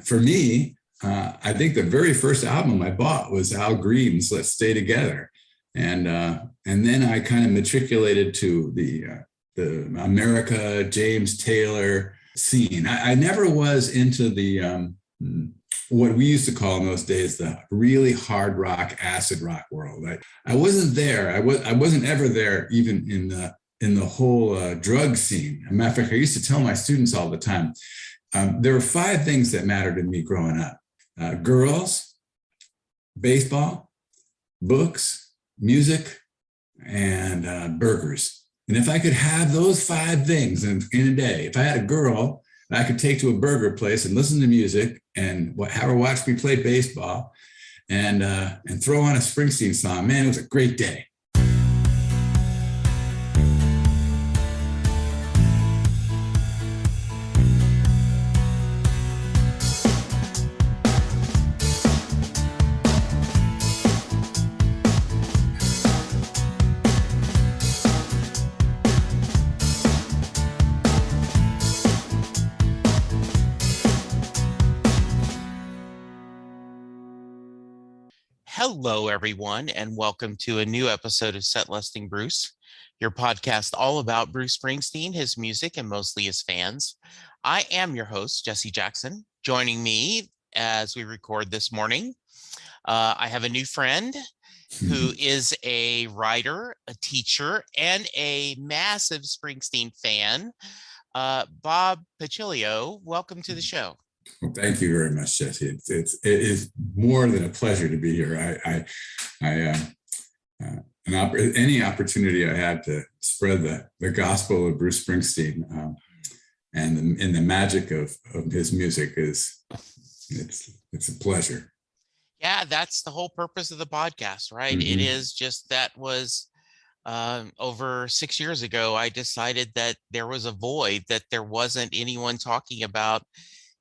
for me, I think the very first album I bought was Al Green's "Let's Stay Together," and then I kind of matriculated to the America James Taylor scene. I never was into the what we used to call in those days the really hard rock, acid rock world. I wasn't there. I wasn't ever there, even in the whole drug scene. As a matter of fact, I used to tell my students all the time, there were 5 things that mattered to me growing up: girls, baseball, books, music, and burgers. And if I could have those 5 things in a day, if I had a girl I could take to a burger place and listen to music and have her watch me play baseball and throw on a Springsteen song, man, it was a great day. Hello, everyone, and welcome to a new episode of Set Listing Bruce, your podcast all about Bruce Springsteen, his music, and mostly his fans. I am your host, Jesse Jackson. Joining me as we record this morning, I have a new friend who is a writer, a teacher, and a massive Springsteen fan, Bob Pacilio. Welcome to the show. Well, thank you very much, Jesse. It is more than a pleasure to be here. Any opportunity I had to spread the gospel of Bruce Springsteen and the magic of his music it's a pleasure. Yeah, that's the whole purpose of the podcast, right? Mm-hmm. It is just that was over 6 years ago. I decided that there was a void, that there wasn't anyone talking about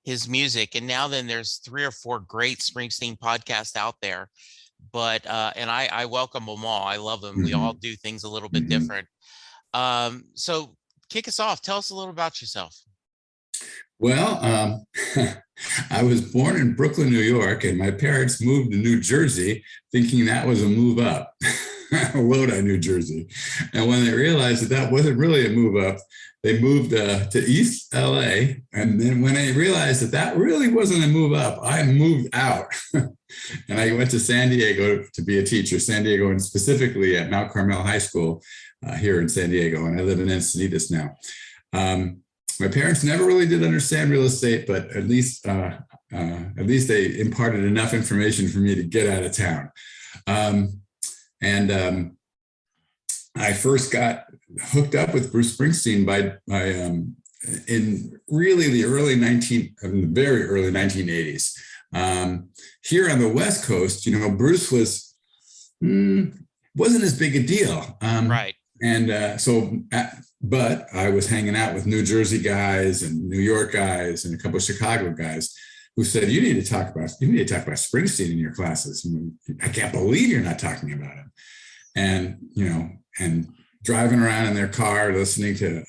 his music, and now then there's 3 or 4 great Springsteen podcasts out there, but and I welcome them all. I love them. Mm-hmm. We all do things a little bit different. So kick us off. Tell us a little about yourself. Well, I was born in Brooklyn, New York, and my parents moved to New Jersey thinking that was a move up. Lodi, New Jersey. And when they realized that wasn't really a move up, they moved to East LA. And then when I realized that really wasn't a move up, I moved out. And I went to San Diego to be a teacher, San Diego, and specifically at Mount Carmel High School here in San Diego. And I live in Encinitas now. My parents never really did understand real estate, but at least they imparted enough information for me to get out of town. I first got hooked up with Bruce Springsteen in really the very early 1980s. Here on the West Coast, Bruce wasn't as big a deal. Right. And but I was hanging out with New Jersey guys and New York guys and a couple of Chicago guys who said, you need to talk about Springsteen in your classes. I can't believe you're not talking about him. And driving around in their car, listening to,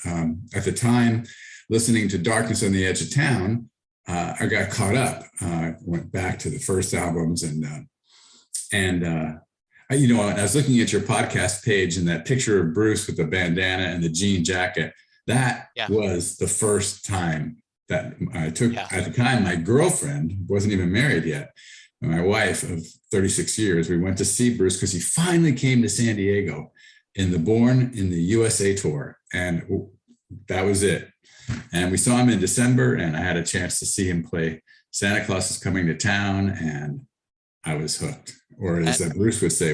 at the time, listening to Darkness on the Edge of Town, I got caught up. I went back to the first albums and I was looking at your podcast page and that picture of Bruce with the bandana and the jean jacket. That was the first time that I took, at the time, my girlfriend wasn't even married yet. My wife of 36 years, we went to see Bruce because he finally came to San Diego in the Born in the USA tour. And that was it. And we saw him in December and I had a chance to see him play Santa Claus is Coming to Town. And I was hooked. Or as Bruce would say,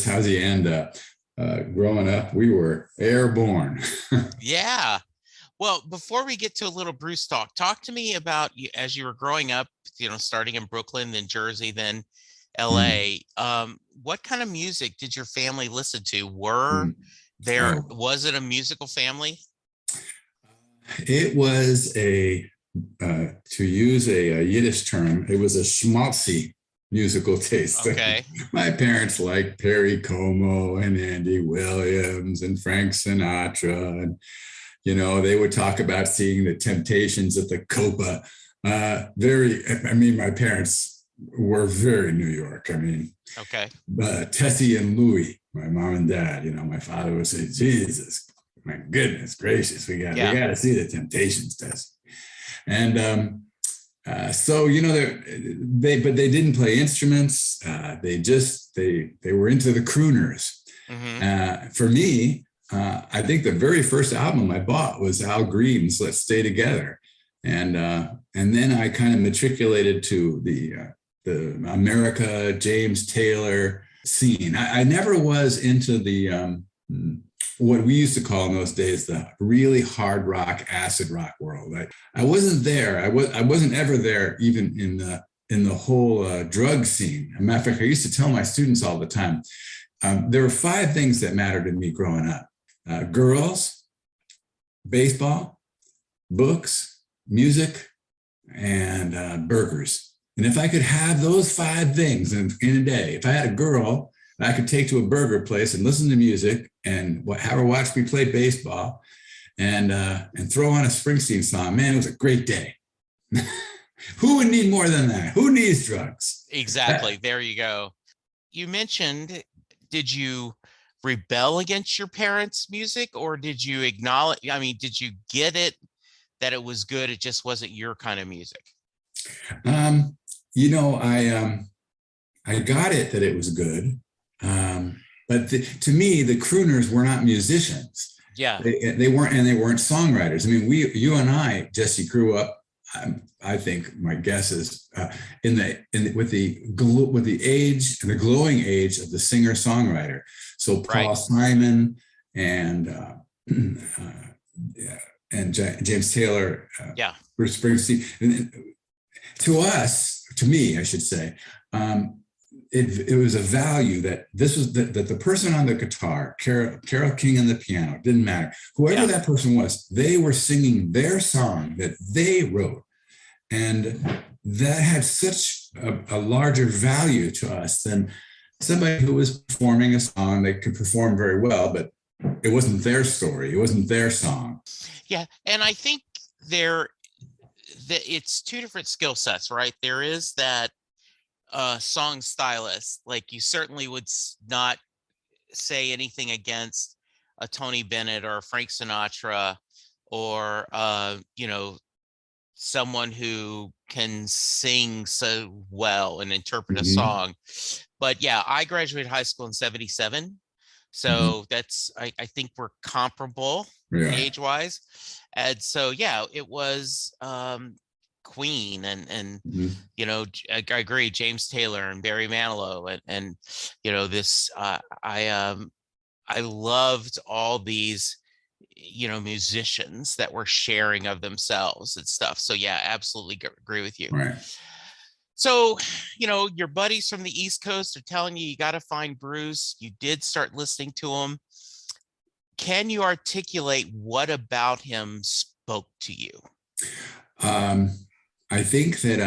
how's he end up? Growing up, we were airborne. Yeah. Well, before we get to a little Bruce talk to me about you as you were growing up, starting in Brooklyn, then Jersey, then LA. What kind of music did your family listen to? Was it a musical family? It was to use a Yiddish term, it was a schmaltzy musical taste. Okay. My parents liked Perry Como and Andy Williams and Frank Sinatra and They would talk about seeing the Temptations at the Copa. My parents were very New York. Okay. Tessie and Louie, my mom and dad, my father would say, Jesus, my goodness gracious, we got to see the Temptations, Tessie. And but they didn't play instruments. They were into the crooners. For me, I think the very first album I bought was Al Green's "Let's Stay Together," and then I kind of matriculated to the America, James Taylor scene. I never was into the what we used to call in those days the really hard rock, acid rock world. I wasn't there. I wasn't ever there, even in the whole drug scene. As a matter of fact, I used to tell my students all the time, there were 5 things that mattered to me growing up: girls, baseball, books, music, and burgers. And if I could have those 5 things in a day, if I had a girl I could take to a burger place and listen to music and have her watch me play baseball and throw on a Springsteen song, man, it was a great day. Who would need more than that? Who needs drugs? Exactly. There you go. You mentioned, did you rebel against your parents' music, or did you acknowledge, did you get it that it was good, it just wasn't your kind of music? I got it that it was good. But to me, the crooners were not musicians. Yeah. They weren't, and they weren't songwriters. You and I, Jesse, grew up, I think my guess is with the age and the glowing age of the singer-songwriter. So Paul Simon and James Taylor, Bruce Springsteen. And to me, I should say, it was a value that this was that the person on the guitar, Carole King on the piano, didn't matter. Whoever that person was, they were singing their song that they wrote. And that had such a larger value to us than somebody who was performing a song. They could perform very well, but it wasn't their story. It wasn't their song. Yeah. And I think it's 2 different skill sets, right? There is that song stylist. Like, you certainly would not say anything against a Tony Bennett or a Frank Sinatra or someone who can sing so well and interpret a song. But yeah, I graduated high school in 77. So that's, I think we're comparable age-wise. And so, yeah, it was Queen and I agree, James Taylor and Barry Manilow and this I loved all these musicians that were sharing of themselves and stuff. So yeah, absolutely agree with you. Right. So your buddies from the East Coast are telling you got to find Bruce. You did start listening to him. Can you articulate what about him spoke to you? I think that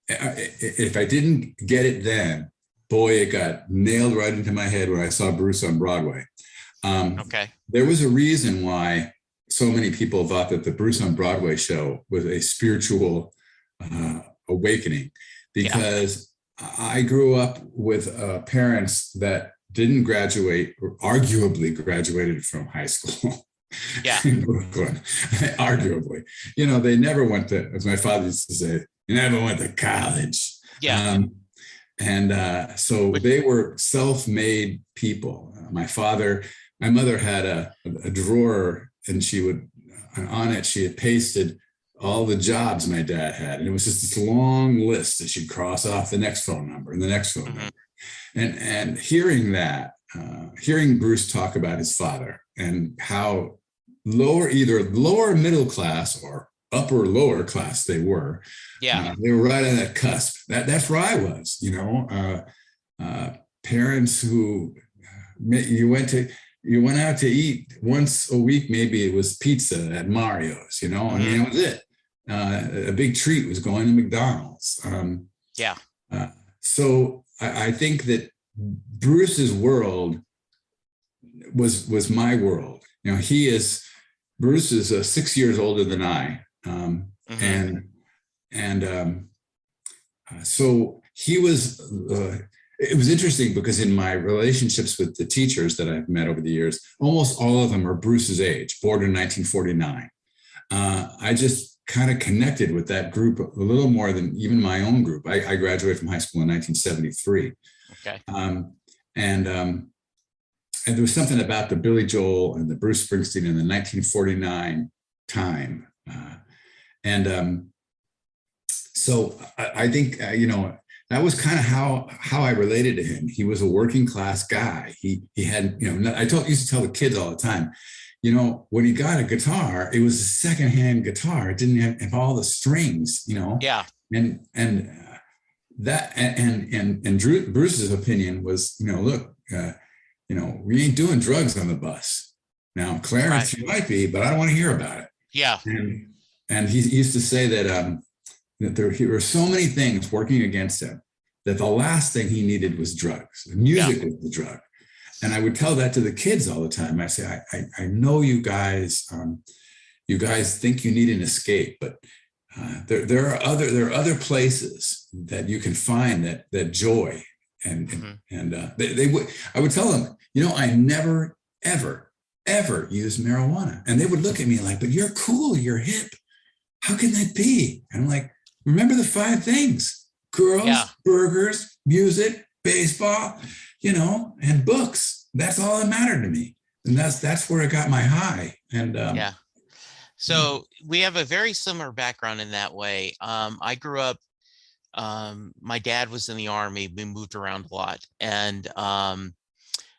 if I didn't get it then, boy, it got nailed right into my head when I saw Bruce on Broadway. There was a reason why so many people thought that the Bruce on Broadway show was a spiritual awakening, because I grew up with parents that didn't graduate, or arguably graduated from high school. In Brooklyn, arguably. They never went to, as my father used to say, they never went to college. So they were self-made people. My mother had a drawer, and on it, she had pasted all the jobs my dad had. And it was just this long list that she'd cross off the next phone number and the next phone number. And hearing Bruce talk about his father and how either lower middle class or upper lower class they were. They were right on that cusp. That's where I was, parents who you went out to eat once a week. Maybe it was pizza at Mario's, that was it. A big treat was going to McDonald's. So I think that Bruce's world was my world. He is Bruce is 6 years older than I, Mm-hmm. and so he was. It was interesting because in my relationships with the teachers that I've met over the years, almost all of them are Bruce's age, born in 1949. I just kind of connected with that group a little more than even my own group. I graduated from high school in 1973. Okay. And there was something about the Billy Joel and the Bruce Springsteen in the 1949 time. So I think, that was kind of how I related to him. He was a working class guy. He had, used to tell the kids all the time, when he got a guitar, it was a secondhand guitar. It didn't have all the strings, Yeah. And Bruce's opinion was, look, we ain't doing drugs on the bus. Now, Clarence, you might be, but I don't want to hear about it. Yeah. And he used to say that there were so many things working against him that the last thing he needed was drugs. Music was the drug. And I would tell that to the kids all the time. I say, I know you guys think you need an escape, but there are other places that you can find that joy I would tell them, I never ever used marijuana, and they would look at me like, but you're cool, you're hip. How can that be? And I'm like, remember the 5 things: girls, burgers, music, baseball, and books. That's all that mattered to me. And that's where I got my high. And so we have a very similar background in that way. I grew up, my dad was in the Army. We moved around a lot. And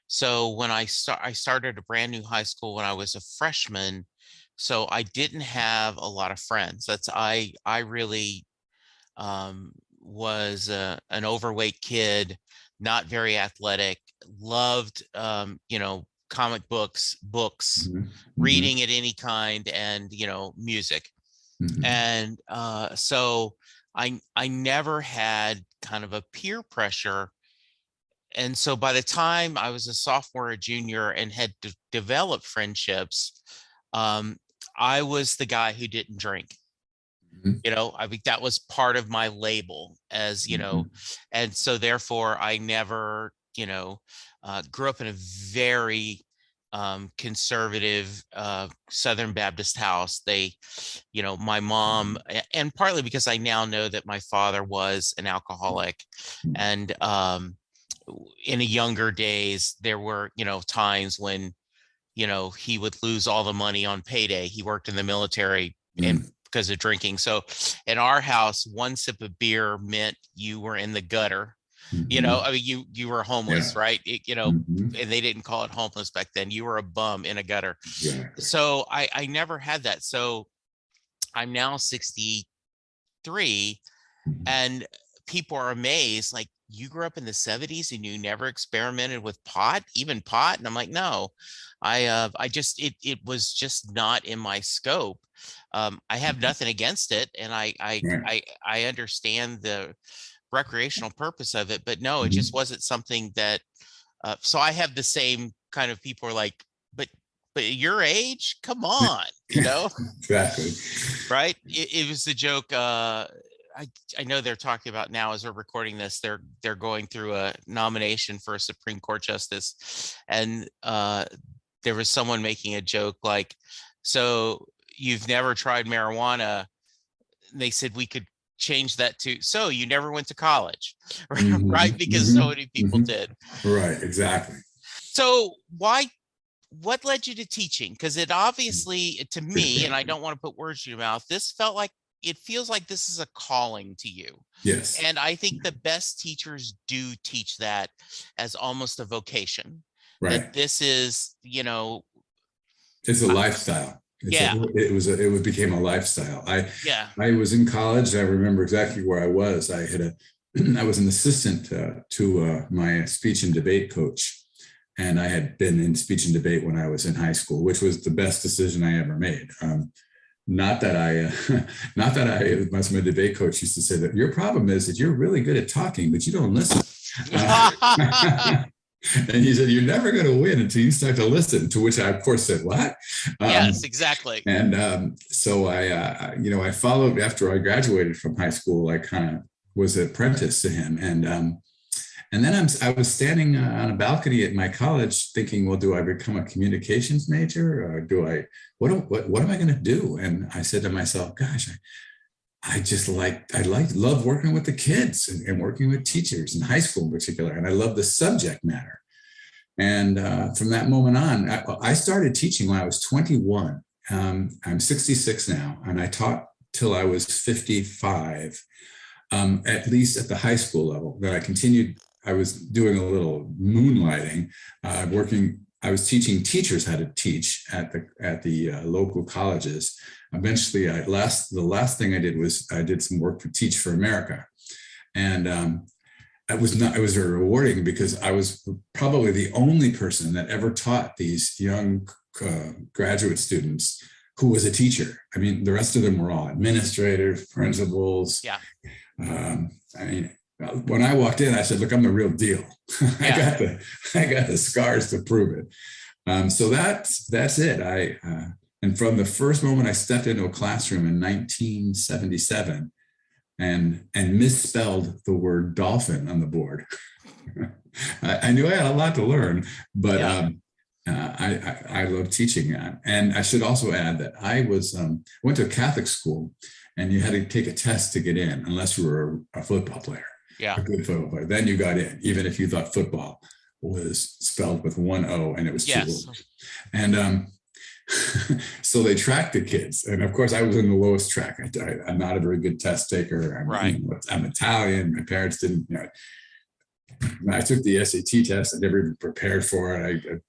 so when I started a brand new high school when I was a freshman, so I didn't have a lot of friends. I really was an overweight kid, not very athletic, loved, comic books, reading at any kind, and, music. And so I never had kind of a peer pressure. And so by the time I was a sophomore or junior and had developed friendships, I was the guy who didn't drink. I think that was part of my label as, and so therefore I never, grew up in a very conservative Southern Baptist house. My mom, and partly because I now know that my father was an alcoholic, and in a younger days, there were, times when, he would lose all the money on payday. He worked in the military and because of drinking. So in our house, one sip of beer meant you were in the gutter. You were homeless, right? And they didn't call it homeless back then. You were a bum in a gutter. Exactly. So I never had that. So I'm now 63, and people are amazed. Like, you grew up in the 70s and you never experimented with even pot? And I'm like, no, it was just not in my scope. I have nothing against it. And I understand the recreational purpose of it, but no, it just wasn't something that, so I have the same kind of people are like, but your age, come on, Exactly. Right. It was the joke. I know they're talking about now as we're recording this, they're going through a nomination for a Supreme Court justice. And there was someone making a joke like, so you've never tried marijuana. They said we could change that to, so you never went to college, right? Because so many people did. Right, exactly. So what led you to teaching? Because it obviously, to me, and I don't want to put words in your mouth, it feels like this is a calling to you. Yes. And I think the best teachers do teach that as almost a vocation. Right. That this is, it's a lifestyle. It became a lifestyle. I was in college. I remember exactly where I was. I was an assistant to my speech and debate coach. And I had been in speech and debate when I was in high school, which was the best decision I ever made. Not that my debate coach used to say that your problem is that you're really good at talking, but you don't listen. And he said, "You're never going to win until you start to listen." To which I, of course, said, "What?" Yes, exactly. And so I followed after I graduated from high school. I kind of was an apprentice to him, and then I was standing on a balcony at my college, thinking, "Well, do I become a communications major, or do I? What am I going to do?" And I said to myself, "Gosh, love working with the kids and working with teachers in high school in particular, and I love the subject matter." And from that moment on, I started teaching when I was 21. I'm 66 now, and I taught till I was 55, at least at the high school level. Then I continued. I was doing a little moonlighting, working. I was teaching teachers how to teach at the local colleges. Eventually, the last thing I did was I did some work for Teach for America, and it was very rewarding because I was probably the only person that ever taught these young graduate students who was a teacher. I mean, the rest of them were all administrators, principals. Yeah. I mean, when I walked in, I said, "Look, I'm the real deal. Yeah. I got the scars to prove it." So that's it. And from the first moment I stepped into a classroom in 1977 and misspelled the word dolphin on the board, I knew I had a lot to learn, but I love teaching that. And I should also add that I went to a Catholic school, and you had to take a test to get in, unless you were a football player. Yeah. A good football player. Then you got in, even if you thought football was spelled with one O and it was two O's. And so they tracked the kids. And of course, I was in the lowest track. I'm not a very good test taker. I'm Italian. My parents didn't, I took the SAT test. I never even prepared for it.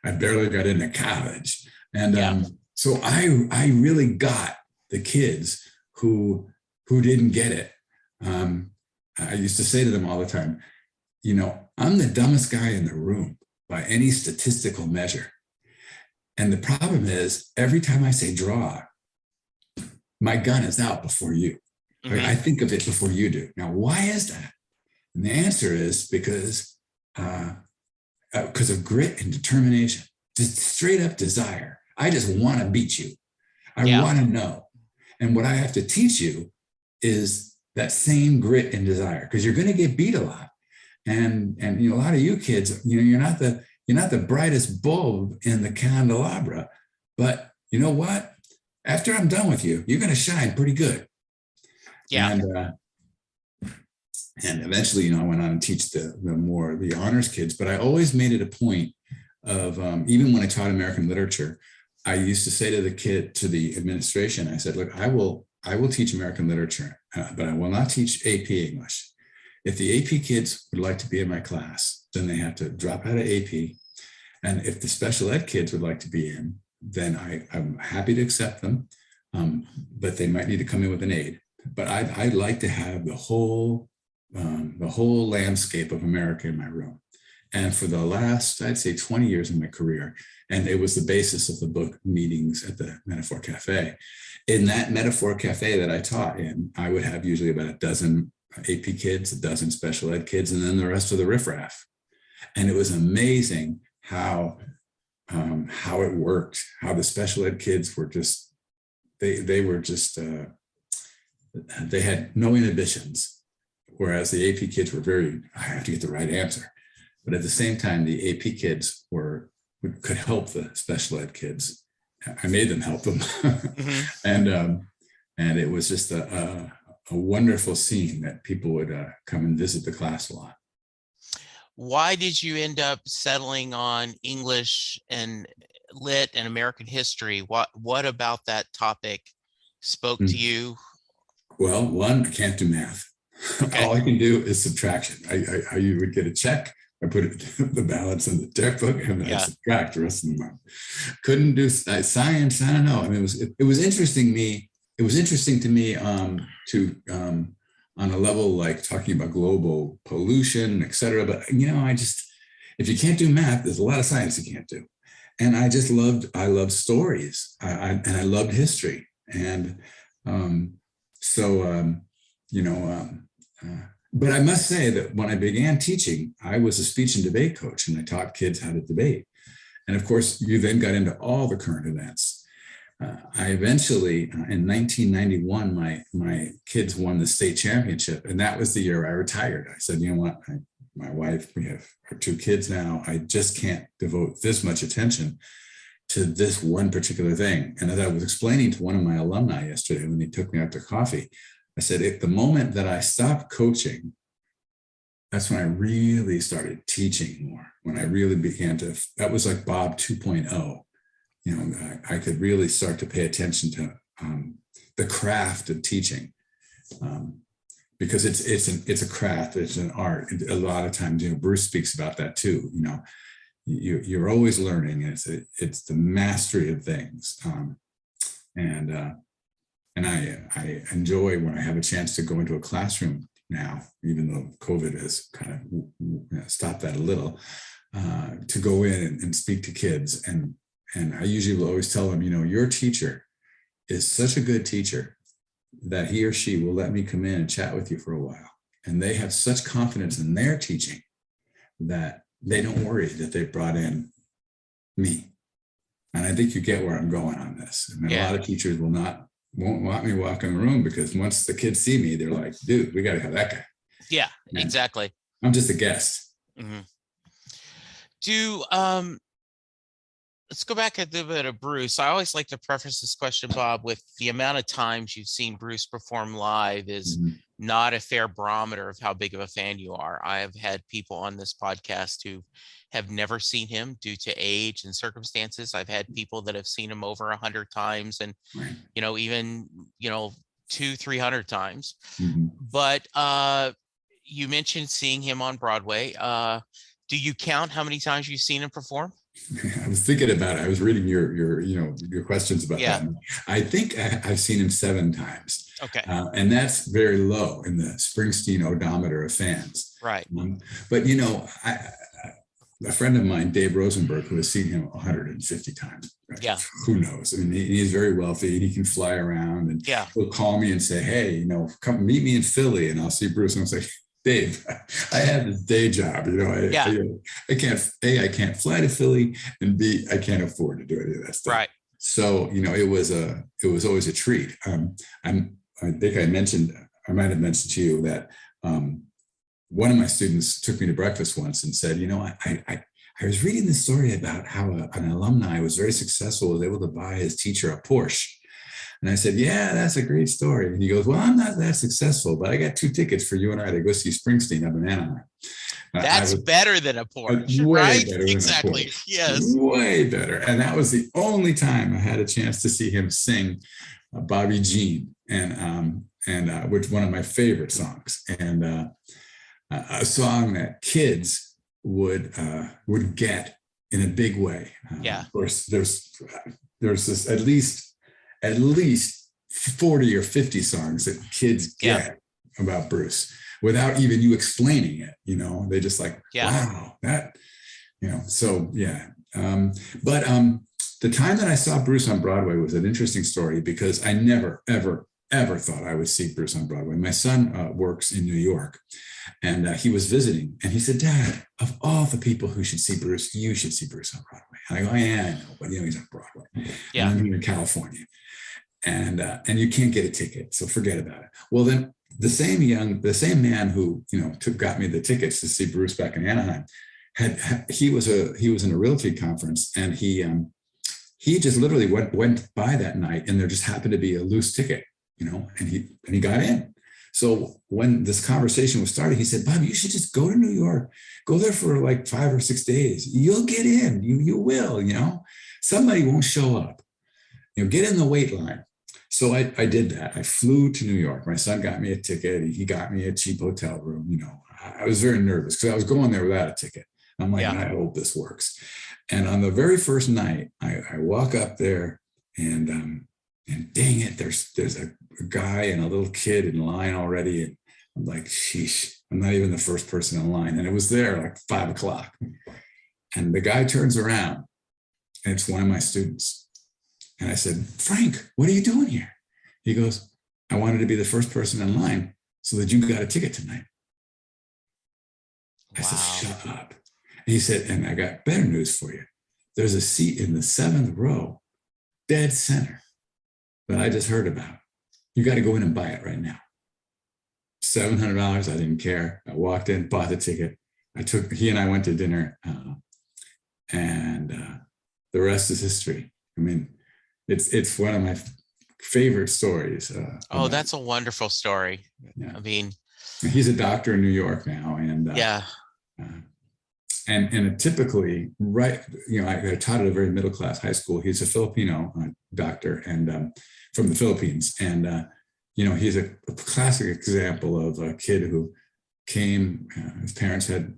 I barely got into college. And so I really got the kids who didn't get it. I used to say to them all the time, I'm the dumbest guy in the room by any statistical measure. And the problem is, every time I say draw, my gun is out before you. Mm-hmm. I think of it before you do. Now, why is that? And the answer is because of grit and determination, just straight up desire. I just want to beat you. I want to know. And what I have to teach you is that same grit and desire, because you're going to get beat a lot. And a lot of you kids, you're not the brightest bulb in the candelabra, but you know what? After I'm done with you, you're going to shine pretty good. Yeah. And eventually, I went on and teach the honors kids, but I always made it a point of, even when I taught American literature, I used to say to the administration, I said, "Look, I will teach American literature, but I will not teach AP English. If the AP kids would like to be in my class, then they have to drop out of AP. And if the special ed kids would like to be in, then I'm happy to accept them, but they might need to come in with an aide. But I'd like to have the whole landscape of America in my room." And for the last, I'd say 20 years of my career, and it was the basis of the book Meetings at the Metaphor Cafe. In that Metaphor Cafe that I taught in, I would have usually about a dozen AP kids, a dozen special ed kids, and then the rest of the riffraff. And it was amazing how it worked, how the special ed kids were just, they had no inhibitions, whereas the AP kids were I have to get the right answer. But at the same time, the AP kids could help the special ed kids. I made them help them. Mm-hmm. And it was just a wonderful scene that people would come and visit the class a lot. Why did you end up settling on English and Lit and American history? What about that topic spoke to you? Well, one, I can't do math. Okay. All I can do is subtraction. You would get a check. I put the balance in the textbook, and I subtract the rest of the month. Couldn't do science. I don't know. I mean, it was interesting to me. It was interesting to me on a level like talking about global pollution, et cetera. But if you can't do math, there's a lot of science you can't do. And I loved stories, and I loved history, and But I must say that when I began teaching, I was a speech and debate coach, and I taught kids how to debate. And of course, you then got into all the current events. I eventually, in 1991, my kids won the state championship, and that was the year I retired. I said, you know what, my wife, we have our 2 kids now. I just can't devote this much attention to this one particular thing. And as I was explaining to one of my alumni yesterday when he took me out to coffee, I said, at the moment that I stopped coaching, that's when I really started teaching more. When I really began to, that was like Bob 2.0. You know, I could really start to pay attention to the craft of teaching, because it's a craft, it's an art. A lot of times, you know, Bruce speaks about that too. You know, you're always learning. It's the mastery of things, and I enjoy when I have a chance to go into a classroom now, even though COVID has kind of stopped that a little, to go in and speak to kids. And I usually will always tell them, you know, your teacher is such a good teacher that he or she will let me come in and chat with you for a while. And they have such confidence in their teaching that they don't worry that they brought in me. And I think you get where I'm going on this. I mean, a lot of teachers won't want me walk in the room, because once the kids see me, they're like, dude, we got to have that guy. Yeah, And exactly. I'm just a guest. Mm-hmm. Let's go back a little bit of Bruce. I always like to preface this question, Bob, with the amount of times you've seen Bruce perform live is not a fair barometer of how big of a fan you are. I have had people on this podcast who have never seen him due to age and circumstances. I've had people that have seen him over 100 times, and, you know, even, you know, 200-300 times. But you mentioned seeing him on Broadway. Do you count how many times you've seen him perform? I was thinking about it. I was reading your questions about that. I think I've seen him 7 times. Okay. And that's very low in the Springsteen odometer of fans. Right. But, you know, a friend of mine, Dave Rosenberg, who has seen him 150 times. Right? Yeah. Who knows? I mean, he's very wealthy and he can fly around, and he'll call me and say, hey, you know, come meet me in Philly and I'll see Bruce. And I'll say, Dave, I have this day job, you know, I can't fly to Philly, and B, I can't afford to do any of that stuff. Right. So, you know, it was always a treat. I think I might have mentioned to you that one of my students took me to breakfast once and said, you know, I was reading this story about how an alumni was very successful, was able to buy his teacher a Porsche. And I said, yeah, that's a great story. And he goes, well, I'm not that successful, but I got 2 tickets for you and I to go see Springsteen up in Anaheim. That's better than a Porsche, right? Exactly. Porsche. Yes. Way better. And that was the only time I had a chance to see him sing Bobby Jean, and which one of my favorite songs, and a song that kids would get in a big way. Of course, there's this at least 40 or 50 songs that kids get about Bruce without even you explaining it. You know, they just like, wow, that, you know, so but the time that I saw Bruce on Broadway was an interesting story, because I never, ever thought I would see Bruce on Broadway. My son works in New York, and he was visiting, and he said, Dad, of all the people who should see Bruce, you should see Bruce on Broadway. And I go, yeah, I know, but you know, he's on Broadway. Yeah. And I'm here in California, and you can't get a ticket, so forget about it. Well, then the same man who, you know, got me the tickets to see Bruce back in Anaheim, he was in a realty conference, and he just literally went by that night, and there just happened to be a loose ticket, you know, and he got in. So when this conversation was started, he said, Bob, you should just go to New York, go there for like 5 or 6 days. You'll get in, you will, you know, somebody won't show up, you know, get in the wait line. So I did that. I flew to New York. My son got me a ticket. He got me a cheap hotel room. You know, I was very nervous because I was going there without a ticket. I'm like, I hope this works. And on the very first night, I walk up there, and dang it, there's a guy and a little kid in line already. And I'm like, sheesh, I'm not even the first person in line. And it was there like 5 o'clock. And the guy turns around, and it's one of my students. And I said, Frank, what are you doing here? He goes, I wanted to be the first person in line so that you got a ticket tonight. I said, Wow. shut up. And he said, and I got better news for you. There's a seat in the 7th row, dead center, that I just heard about. You got to go in and buy it right now. $700. I didn't care. I walked in, bought the ticket. He and I went to dinner, and the rest is history. I mean, it's one of my favorite stories. Oh, that's a wonderful story. Yeah. I mean, He's a doctor in New York now, and yeah. And typically, right, I taught at a very middle class high school. He's a Filipino doctor, and from the Philippines, and he's a classic example of a kid who came. His parents had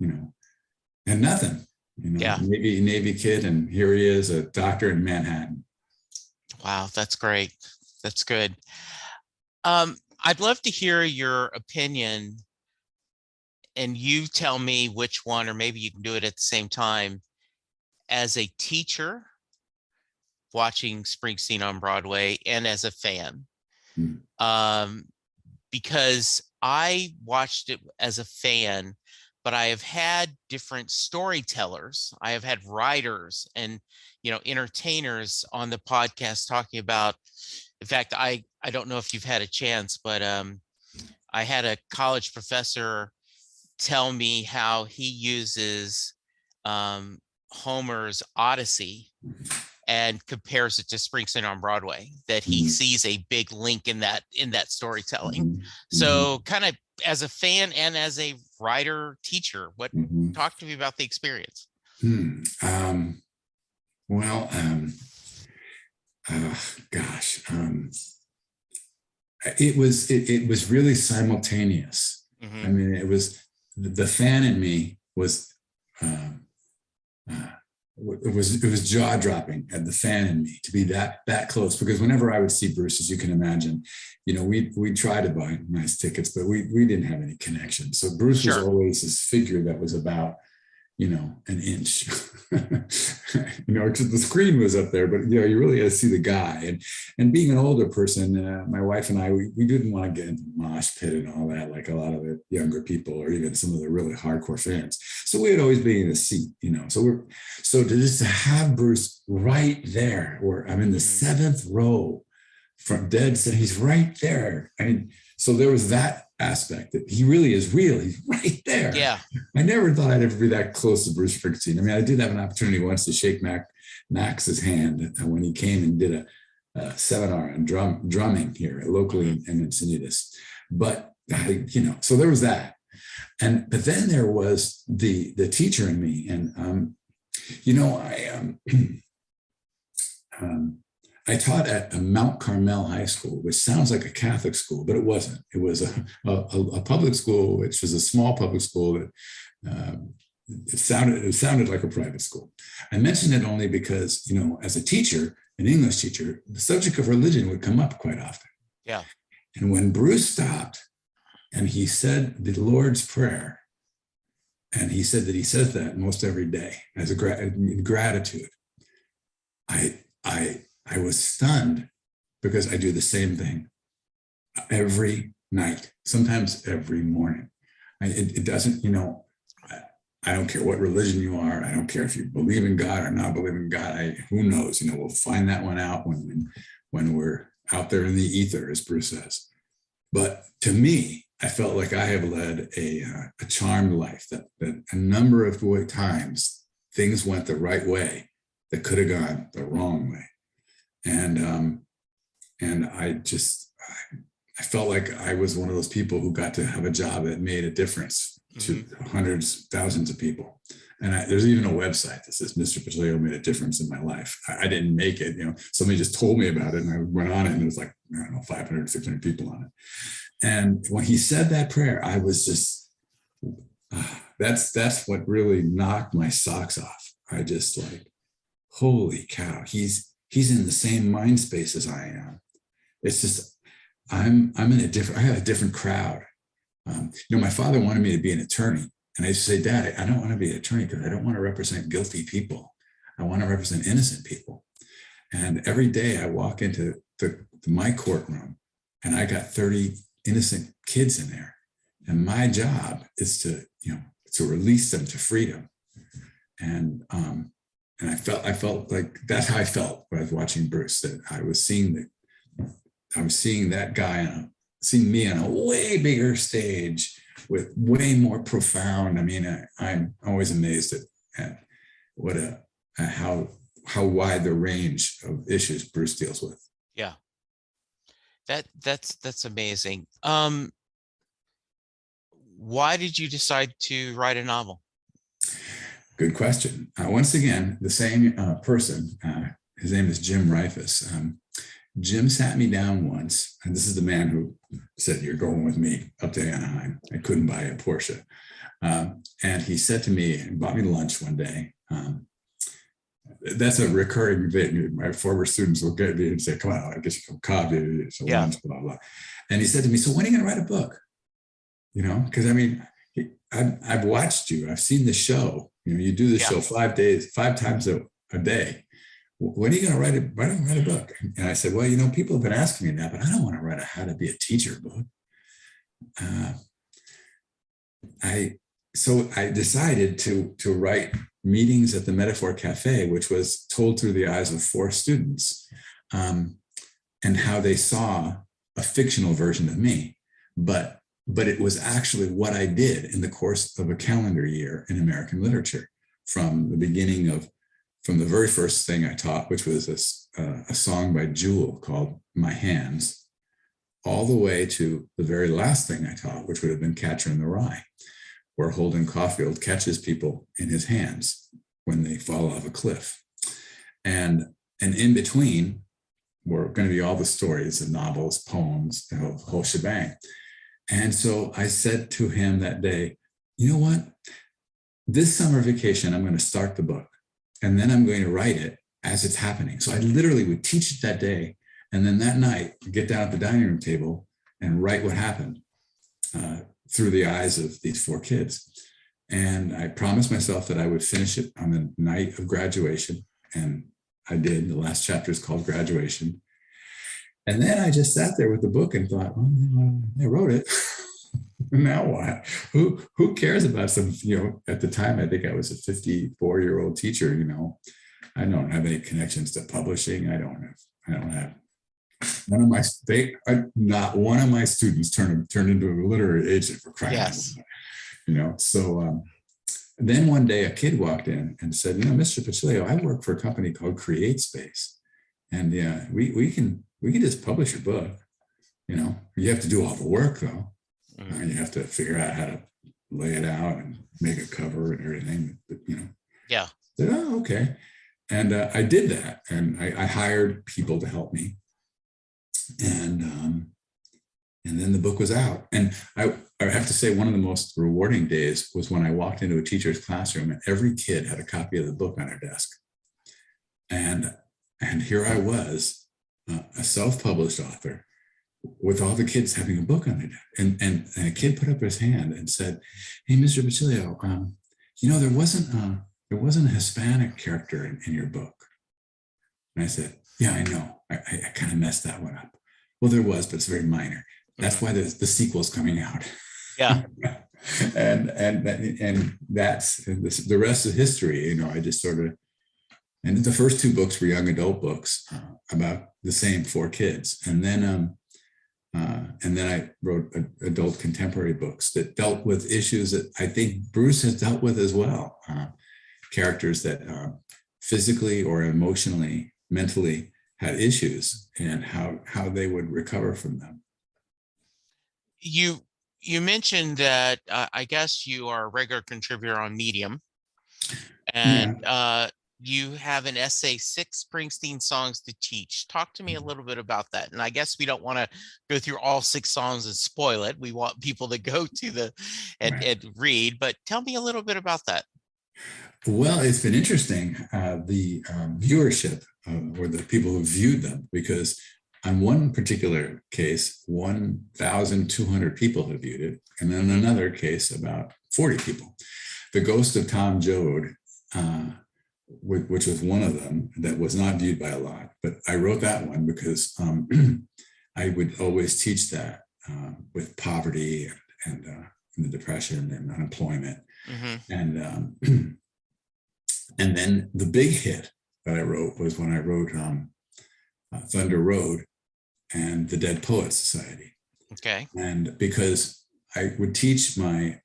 nothing. Yeah. Navy kid, and here he is, a doctor in Manhattan. Wow, that's great. That's good. I'd love to hear your opinion, and you tell me which one, or maybe you can do it at the same time. As a teacher watching Springsteen on Broadway, and as a fan, because I watched it as a fan, but I have had different storytellers. I have had writers and entertainers on the podcast talking about. In fact, I don't know if you've had a chance, but I had a college professor tell me how he uses Homer's Odyssey and compares it to Springsteen on Broadway, that he sees a big link in that storytelling. So kind of as a fan and as a writer teacher, talk to me about the experience. Well, gosh, it was really simultaneous. I mean, it was the fan in me was it was jaw dropping at the fan in me to be that close, because whenever I would see Bruce, as you can imagine, we tried to buy nice tickets, but we didn't have any connection. So Bruce was always this figure that was about an inch, because the screen was up there, but you really had to see the guy. And being an older person, my wife and I, we didn't want to get into mosh pit and all that, like a lot of the younger people, or even some of the really hardcore fans. So we would always be in a seat, so to have Bruce right there, where I'm in the 7th row from dead center, he's right there. I mean, so there was that aspect that he really is real. He's right there. Yeah. I never thought I'd ever be that close to Bruce Springsteen. I mean, I did have an opportunity once to shake Max's hand when he came and did a seminar on drumming here locally in Encinitas. But so there was that, but then there was the teacher in me, and I taught at a Mount Carmel High School, which sounds like a Catholic school, but it wasn't. It was a public school, which was a small public school that it sounded like a private school. I mention it only because, as a teacher, an English teacher, the subject of religion would come up quite often. Yeah. And when Bruce stopped and he said the Lord's Prayer, and he said that he says that most every day as a gratitude, I was stunned, because I do the same thing every night, sometimes every morning. It doesn't, I don't care what religion you are. I don't care if you believe in God or not believe in God. Who knows? We'll find that one out when we're out there in the ether, as Bruce says. But to me, I felt like I have led a charmed life, that a number of times things went the right way that could have gone the wrong way. And I felt like I was one of those people who got to have a job that made a difference to hundreds, thousands of people. And there's even a website that says Mr. Pacilio made a difference in my life. I didn't make it, somebody just told me about it, and I went on it, and it was like, 500, 600 people on it. And when he said that prayer, I was just, that's what really knocked my socks off. I just like, holy cow, he's in the same mind space as I am. It's just, I have a different crowd. My father wanted me to be an attorney. And I used to say, Dad, I don't want to be an attorney because I don't want to represent guilty people. I want to represent innocent people. And every day I walk into my courtroom, and I got 30 innocent kids in there. And my job is to release them to freedom. And I felt like that's how I felt when I was watching Bruce, that I was seeing that guy, seeing me on a way bigger stage with way more profound. I mean, I'm always amazed at what how wide the range of issues Bruce deals with. Yeah, that's amazing. Why did you decide to write a novel? Good question. Once again, the same person. His name is Jim Rifus. Jim sat me down once, and this is the man who said, "You're going with me up to Anaheim." I couldn't buy a Porsche. And he said to me, and bought me lunch one day. That's a recurring bit. My former students will get me and say, "Come on, I guess you come coffee, it's a lunch, blah, blah." And he said to me, "So when are you going to write a book?" Because I mean, I've watched you. I've seen the show. You do the show 5 times a day. When are you going to write a book? And I said, "Well, people have been asking me that, but I don't want to write a how to be a teacher book." So I decided to write Meetings at the Metaphor Cafe, which was told through the eyes of 4 students, and how they saw a fictional version of me, but it was actually what I did in the course of a calendar year in American literature, from the very first thing I taught, which was a song by Jewel called My Hands, all the way to the very last thing I taught, which would have been Catcher in the Rye, where Holden Caulfield catches people in his hands when they fall off a cliff. And in between were going to be all the stories, the novels, poems, the whole shebang. And so I said to him that day, "You know what? This summer vacation, I'm going to start the book, and then I'm going to write it as it's happening." So I literally would teach it that day, and then that night get down at the dining room table and write what happened through the eyes of these 4 kids. And I promised myself that I would finish it on the night of graduation, and I did. The last chapter is called Graduation. And then I just sat there with the book and thought, I wrote it. Now what? Who cares about some, at the time, I think I was a 54-year-old teacher, I don't have any connections to publishing. I don't have not one of my students turned into a literary agent, for crying out loud. So then one day a kid walked in and said, "Mr. Pacilio, I work for a company called Create Space. And we can just publish your book. You have to do all the work though. You have to figure out how to lay it out and make a cover and everything. But Yeah. I said, "Oh, okay." And I did that, and I hired people to help me, and then the book was out. And I have to say, one of the most rewarding days was when I walked into a teacher's classroom and every kid had a copy of the book on their desk, and here I was, a self-published author, with all the kids having a book on their desk. And a kid put up his hand and said, "Hey, Mr. Pacilio, there wasn't a Hispanic character in your book." And I said, "Yeah, I know. I kind of messed that one up." "Well, there was, but it's very minor. That's why the sequel's coming out." Yeah. and that's the rest of history. I just sort of, and the first 2 books were young adult books about the same 4 kids. And then I wrote adult contemporary books that dealt with issues that I think Bruce has dealt with as well. Characters that physically or emotionally, mentally had issues, and how they would recover from them. You mentioned that I guess you are a regular contributor on Medium, and you have an essay, 6 Springsteen songs to teach. Talk to me a little bit about that. And I guess we don't want to go through all 6 songs and spoil it. We want people to go to and read, but tell me a little bit about that. Well, it's been interesting, the viewership or the people who viewed them, because on one particular case, 1,200 people have viewed it, and then another case, about 40 people. The Ghost of Tom Joad, which was one of them that was not viewed by a lot, but I wrote that one because I would always teach that with poverty and and the depression and unemployment. Mm-hmm. And then the big hit that I wrote was when I wrote Thunder Road and the Dead Poets Society. Okay. And because I would teach my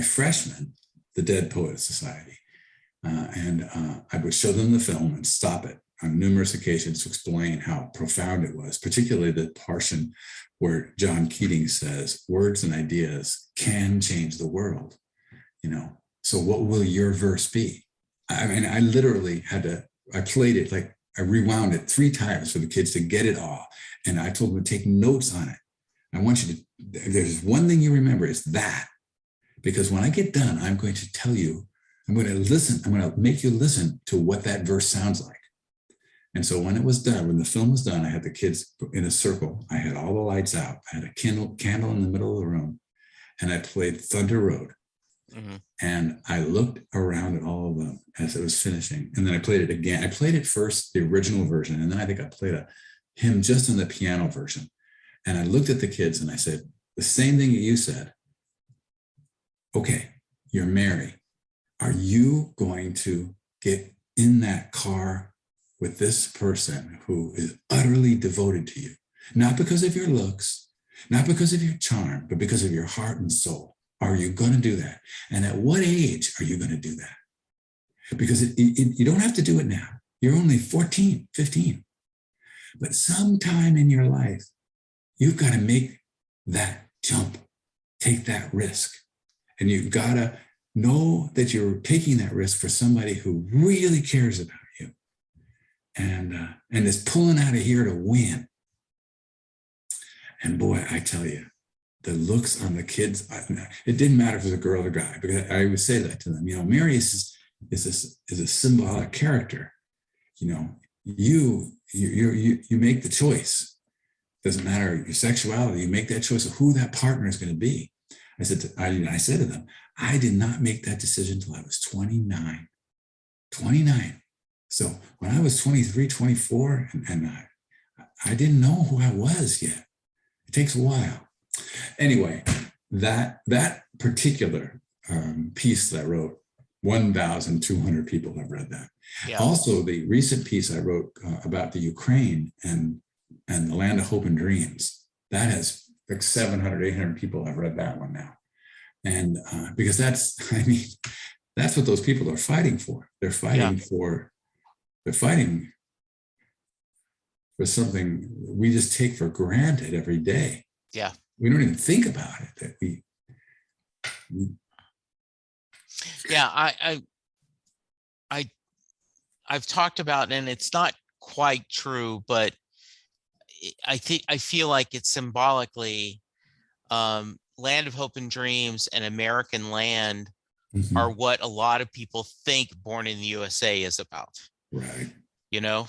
freshmen the Dead Poets Society, and I would show them the film and stop it on numerous occasions to explain how profound it was, particularly the portion where John Keating says, words and ideas can change the world. So what will your verse be? I mean, I literally I played it, like I rewound it 3 times for the kids to get it all. And I told them to take notes on it. I want you to, there's one thing you remember, is that. Because when I get done, I'm going to tell you, I'm going to make you listen to what that verse sounds like. And so when it was done, when the film was done, I had the kids in a circle. I had all the lights out. I had a candle in the middle of the room. And I played Thunder Road. Mm-hmm. And I looked around at all of them as it was finishing. And then I played it again. I played it first, the original version. And then I think I played a hymn just on the piano version. And I looked at the kids and I said, the same thing that you said. Okay, you're Mary. Are you going to get in that car with this person who is utterly devoted to you? Not because of your looks, not because of your charm, but because of your heart and soul. Are you going to do that? And at what age are you going to do that? Because you don't have to do it now. You're only 14, 15. But sometime in your life, you've got to make that jump, take that risk. And you've got to know that you're taking that risk for somebody who really cares about you and is pulling out of here to win. And boy, I tell you, the looks on the kids, it didn't matter if it was a girl or guy, because I would say that to them. Mary is a symbolic character. You make the choice. Doesn't matter your sexuality. You make that choice of who that partner is going to be. I said to them, I did not make that decision until I was 29. 29. So when I was 23, 24, and I didn't know who I was yet. It takes a while. Anyway, that particular piece that I wrote, 1,200 people have read that. Yeah. Also, the recent piece I wrote about the Ukraine and the land of hope and dreams, that has like 700, 800 people have read that one now. And because that's what those people are fighting for. They're fighting for something we just take for granted every day. Yeah. We don't even think about it. Yeah, I've talked about, and it's not quite true, but I feel like it's symbolically Land of Hope and Dreams and American Land mm-hmm. are what a lot of people think Born in the USA is about. Right. Yeah.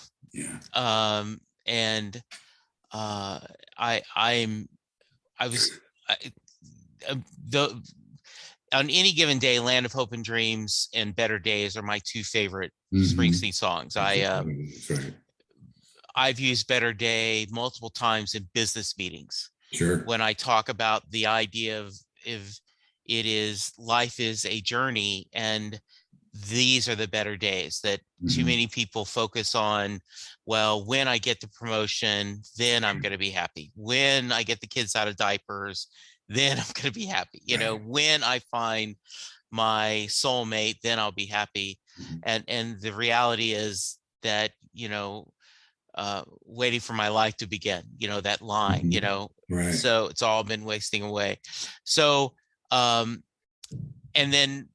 On any given day, Land of Hope and Dreams and Better Days are my 2 favorite mm-hmm. Springsteen songs. That's right. I've used Better Day multiple times in business meetings. Sure. When I talk about the idea of life is a journey, and these are the better days, that mm-hmm. too many people focus on, well, when I get the promotion, then I'm going to be happy. When I get the kids out of diapers, then I'm going to be happy. When I find my soulmate, then I'll be happy. Mm-hmm. And the reality is that, waiting for my life to begin, that line, mm-hmm. Right. So it's all been wasting away. So, and then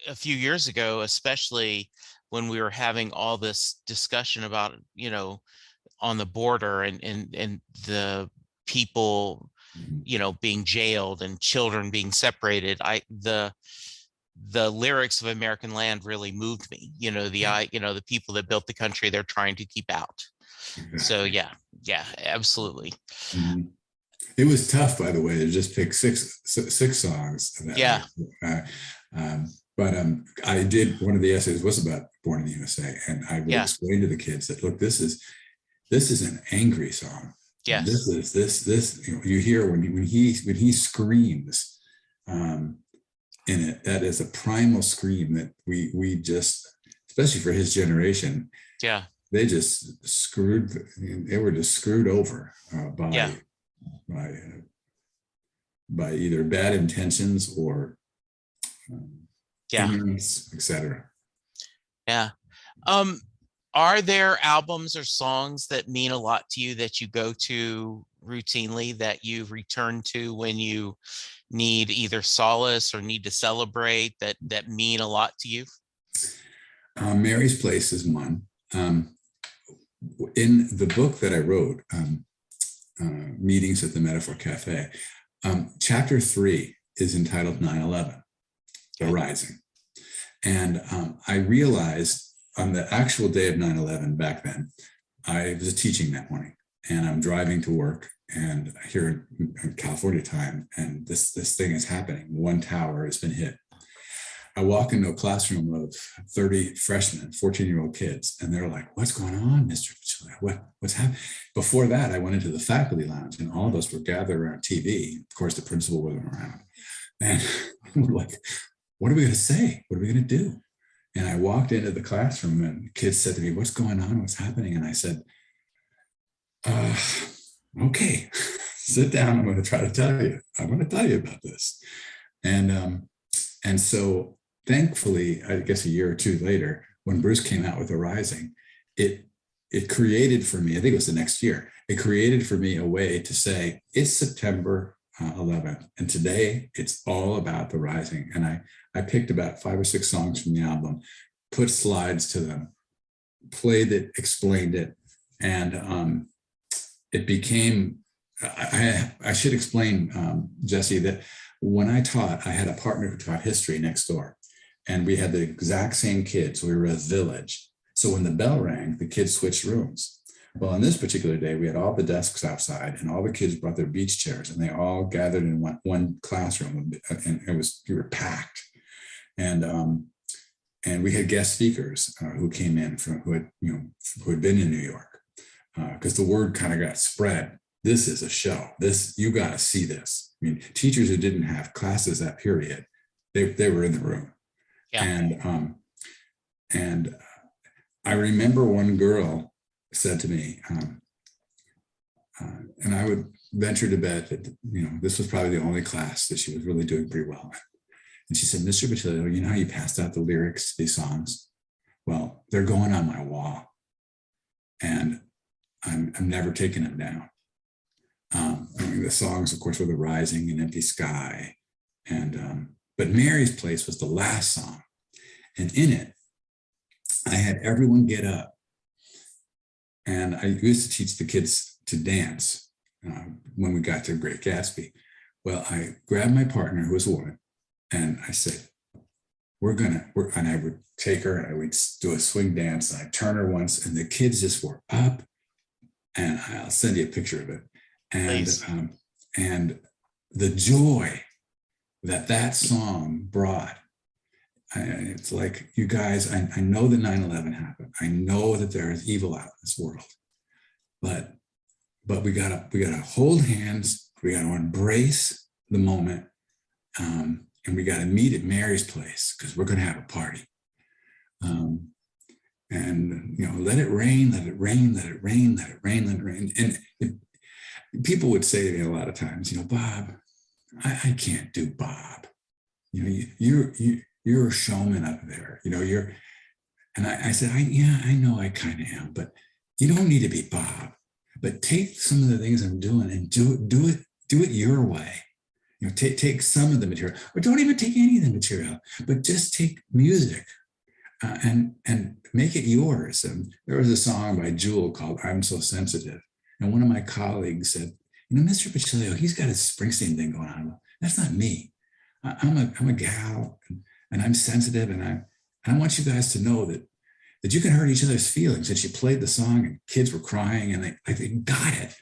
a few years ago, especially when we were having all this discussion about, on the border and the people, being jailed and children being separated, the lyrics of American Land really moved me. The people that built the country, they're trying to keep out. Exactly. So yeah, absolutely. Mm-hmm. It was tough, by the way, to just pick six songs. Yeah. But I did, one of the essays was about Born in the USA, and I would explain to the kids that, look, this is an angry song. Yes. This you hear when he screams, in it that is a primal scream that we just, especially for his generation, Yeah. they just they were just screwed over Yeah. by by either bad intentions or Yeah. ignorance, etc. Yeah. Um, are there albums or songs that mean a lot to you that you go to routinely, that you return to when you need either solace or need to celebrate, that mean a lot to you? Mary's Place is one. In the book that I wrote, Meetings at the Metaphor Cafe, chapter 3 is entitled 9/11, The Rising. And I realized on the actual day of 9/11 back then, I was teaching that morning, and I'm driving to work, and here in California time, and this thing is happening. One tower has been hit. I walk into a classroom of 30 freshmen, 14-year-old kids, and they're like, "What's going on, Mr. Pacilio? What's happening?" Before that, I went into the faculty lounge, and all of us were gathered around TV. Of course, the principal wasn't around. And we're like, "What are we going to say? What are we going to do?" And I walked into the classroom, and kids said to me, "What's going on? What's happening?" And I said, "Okay, sit down. I'm going to try to tell you. I'm going to tell you about this." And so thankfully, I guess a year or two later, when Bruce came out with The Rising, it created for me, I think it was the next year, it created for me a way to say, it's September 11th, and today it's all about The Rising. And I picked about 5 or 6 songs from the album, put slides to them, played it, explained it, and it became, I should explain, Jesse, that when I taught, I had a partner who taught history next door, and we had the exact same kids. We were a village. So when the bell rang, the kids switched rooms. Well, on this particular day, we had all the desks outside, and all the kids brought their beach chairs, and they all gathered in one classroom, and we were packed. And we had guest speakers who came in who had been in New York, because the word kind of got spread. This is a show. You got to see this. I mean, teachers who didn't have classes that period, they were in the room. Yeah. And I remember one girl said to me, and I would venture to bet that this was probably the only class that she was really doing pretty well in. And she said, "Mr. Pacilio, you know how you passed out the lyrics to these songs? Well, they're going on my wall, and I'm never taking them down." The songs, of course, were The Rising and Empty Sky. But Mary's Place was the last song. And in it, I had everyone get up. And I used to teach the kids to dance when we got to Great Gatsby. Well, I grabbed my partner, who was a woman, and I said, and I would take her, and I would do a swing dance, and I'd turn her once, and the kids just were up. And I'll send you a picture of it. And the joy that song brought, it's like, you guys, I know that 9/11 happened. I know that there is evil out in this world, but we gotta hold hands. We gotta embrace the moment, and we gotta meet at Mary's Place, because we're gonna have a party. And let it rain, let it rain, let it rain, let it rain, let it rain. And people would say to me a lot of times, "Bob, I can't do Bob. You're a showman up there. And I said, I know I kind of am, but you don't need to be Bob. But take some of the things I'm doing and do it your way. Take some of the material, or don't even take any of the material, but just take music and make it yours." And there was a song by Jewel called "I'm So Sensitive." And one of my colleagues said, "Mr. Pacilio, he's got a Springsteen thing going on. That's not me. I'm a gal, and I'm sensitive, and I want you guys to know that you can hurt each other's feelings." And she played the song, and kids were crying, and they got it.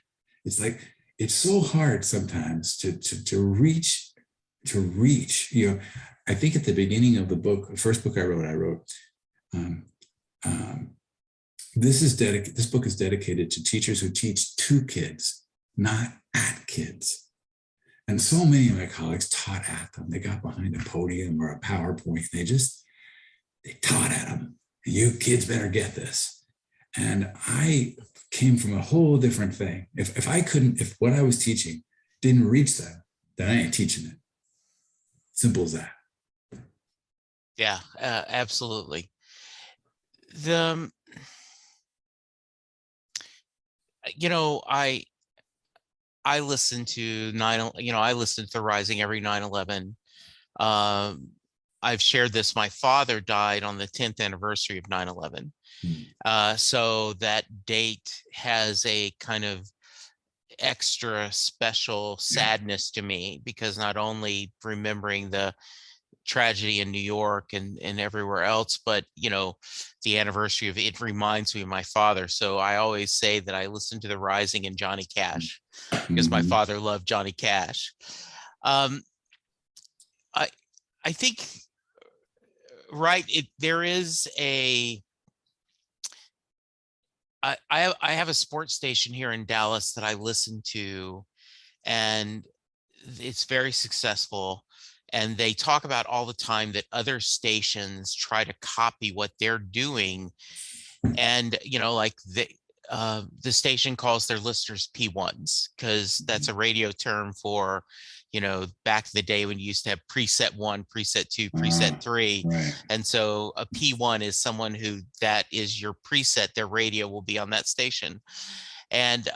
It's like, it's so hard sometimes to reach. I think at the beginning of the first book I wrote. This book is dedicated to teachers who teach to kids, not at kids. And so many of my colleagues taught at them. They got behind a podium or a PowerPoint. They taught at them. You kids better get this. And I came from a whole different thing. If what I was teaching didn't reach them, then I ain't teaching it. Simple as that. Yeah, absolutely. The, I listen to I listen to the Rising every 9/11. I've shared this. My father died on the 10th anniversary of 9/11. So that date has a kind of extra special sadness to me, because not only remembering the tragedy in New York and everywhere else, but the anniversary of it reminds me of my father. So I always say that I listen to the Rising and Johnny Cash, because my father loved Johnny Cash. I think, right, there is I have a sports station here in Dallas that I listen to, and it's very successful. And they talk about all the time that other stations try to copy what they're doing. And, like the station calls their listeners P1s, because that's a radio term for, back in the day when you used to have preset 1, preset 2, preset 3. Right. And so a P1 is someone who that is your preset, their radio will be on that station. And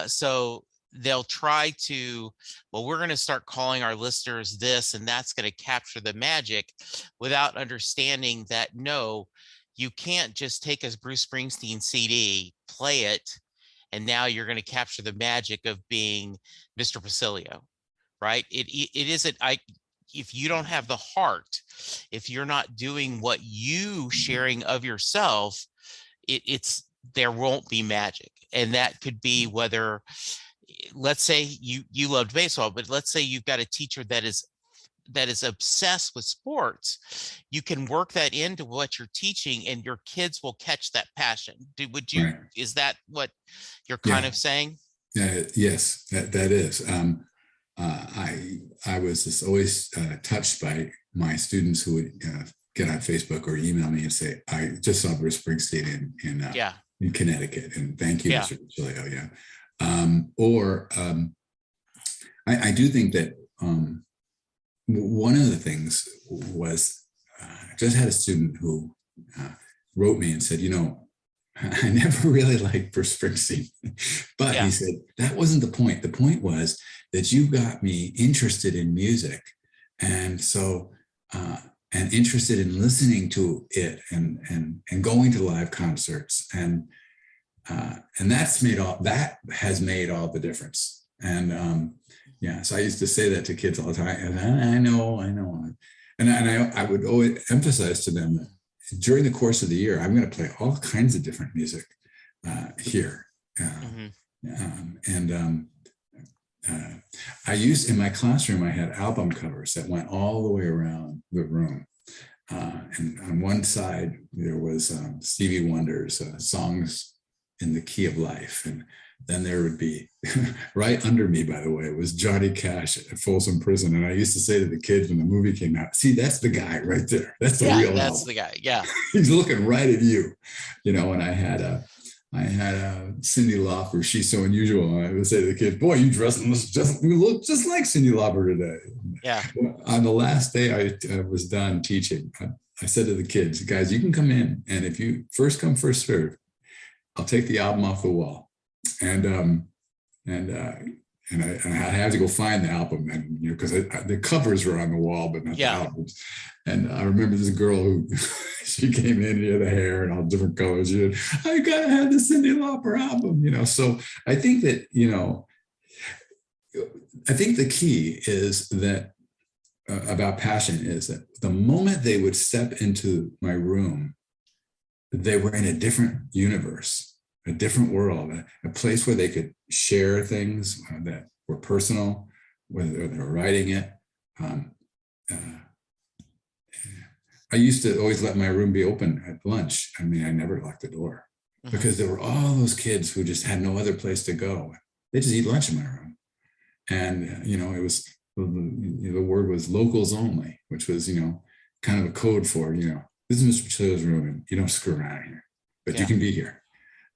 so they'll try to, well, we're going to start calling our listeners this, and that's going to capture the magic, without understanding that, no, you can't just take a Bruce Springsteen CD, play it, and now you're going to capture the magic of being Mr. Pacilio, right? It isn't, if you don't have the heart, if you're not doing what you sharing of yourself, there won't be magic. And that could be whether, let's say you loved baseball, but let's say you've got a teacher that is obsessed with sports. You can work that into what you're teaching, and your kids will catch that passion. Right. Is that what you're kind of saying? Yes, that is. I was just always touched by my students who would get on Facebook or email me and say, I just saw Bruce Springsteen in Connecticut, and thank you, Mr. Pacilio. Yeah. I do think that one of the things was, I just had a student who wrote me and said, I never really liked Bruce Springsteen, but he said, that wasn't the point. The point was that you got me interested in music. And so, and interested in listening to it and going to live concerts. And that has made all the difference. And so I used to say that to kids all the time. And I know. And I would always emphasize to them that during the course of the year, I'm going to play all kinds of different music here. I used, in my classroom, I had album covers that went all the way around the room. And on one side, there was Stevie Wonder's songs in the key of life. And then there would be, right under me, by the way, it was Johnny Cash at Folsom Prison. And I used to say to the kids when the movie came out, see, that's the guy right there. That's the real that's album. The guy. Yeah. He's looking right at you, and I had a Cyndi Lauper, She's So Unusual. And I would say to the kids, boy, you look just like Cyndi Lauper today. Yeah. On the last day I was done teaching, I said to the kids, guys, you can come in, and if you first come, first serve, I'll take the album off the wall. And I had to go find the album, and because the covers were on the wall, but not the albums. And I remember this girl who she came in, she had the hair and all different colors. She said, I gotta have the Cyndi Lauper album, So I think that I think the key is that about passion is that the moment they would step into my room, they were in a different universe, a different world, a place where they could share things that were personal, whether they were writing it. I used to always let my room be open at lunch. I mean, I never locked the door because there were all those kids who just had no other place to go. They just eat lunch in my room. And, it was the word was locals only, which was, kind of a code for, this is Mr. Pacilio's room and you don't screw around here, but you can be here.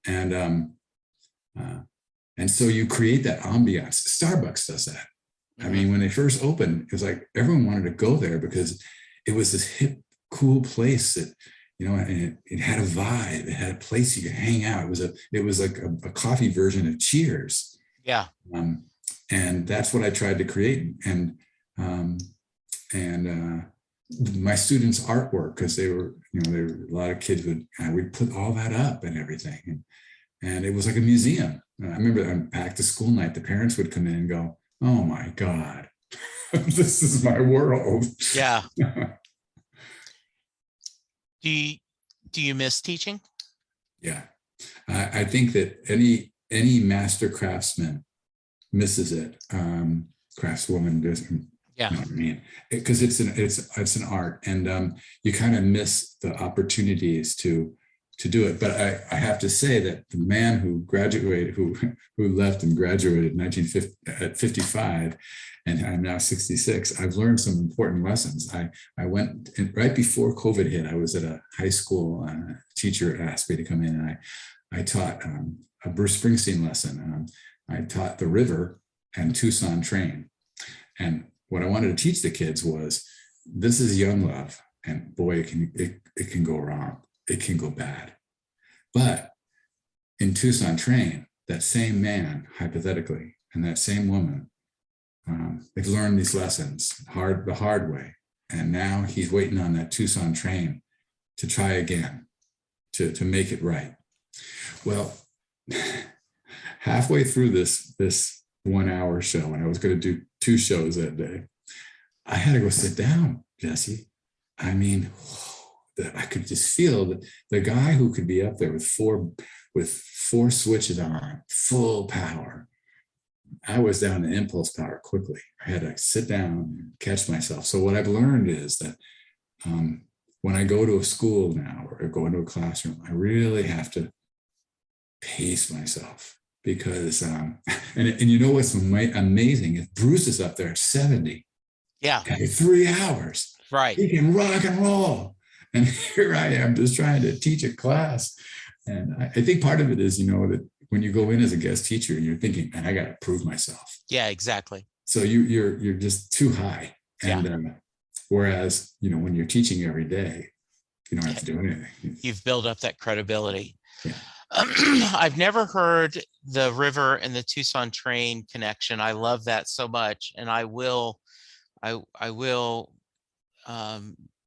And so you create that ambiance. Starbucks does that. I mean, when they first opened, it was like everyone wanted to go there because it was this hip, cool place that, and it had a vibe. It had a place you could hang out. It was like a coffee version of Cheers. Yeah. And that's what I tried to create. And my students' artwork, because they were, there were a lot of kids we'd put all that up and everything. And it was like a museum. I remember on Back to School night, the parents would come in and go, "Oh my God, this is my world." Yeah. Do you miss teaching? Yeah. I think that any master craftsman misses it. Craftswoman doesn't. Yeah. You know what I mean? Because it's an art, and you kind of miss the opportunities to do it. But I have to say that the man who graduated, who left and graduated at 55, and I'm now 66, I've learned some important lessons. I went right before COVID hit. I was at a high school. A teacher asked me to come in, and I taught a Bruce Springsteen lesson. I taught The River and Tucson Train. And what I wanted to teach the kids was, this is young love, and boy, it can go wrong. It can go bad. But in Tucson Train, that same man, hypothetically, and that same woman, they've learned these lessons the hard way. And now he's waiting on that Tucson Train to try again, to make it right. Well, halfway through this 1 hour show, and I was going to do 2 shows that day, I had to go sit down, Jesse. I mean, I could just feel that the guy who could be up there with four switches on, full power. I was down to impulse power quickly. I had to sit down and catch myself. So what I've learned is that when I go to a school now or go into a classroom, I really have to pace myself, because and you know what's amazing is Bruce is up there at 70. Yeah. Okay, 3 hours. Right. He can rock and roll. And here I am just trying to teach a class. And I think part of it is, that when you go in as a guest teacher, you're thinking, man, I got to prove myself. Yeah, exactly. So you're just too high. And whereas, when you're teaching every day, you don't have to do anything. You've built up that credibility. Yeah. I've never heard the River and the Tucson Train connection. I love that so much. And I will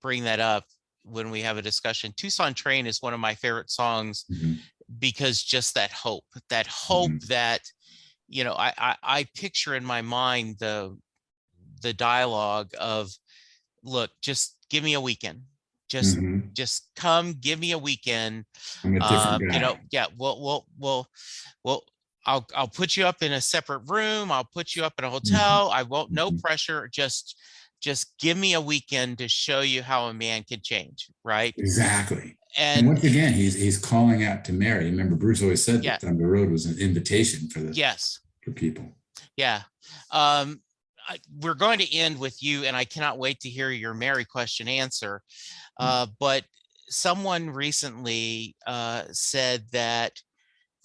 bring that up when we have a discussion. Tucson Train is one of my favorite songs, because just that hope that I picture in my mind the dialogue of, look, just give me a weekend. Just come, give me a weekend. I'm a different guy. I'll put you up in a separate room. I'll put you up in a hotel. I won't, no pressure. Just give me a weekend to show you how a man can change. Right. Exactly. And once again, he's calling out to Mary. Remember, Bruce always said that Thunder Road was an invitation for for people. Yeah. We're going to end with you, and I cannot wait to hear your Mary question answer. But someone recently said that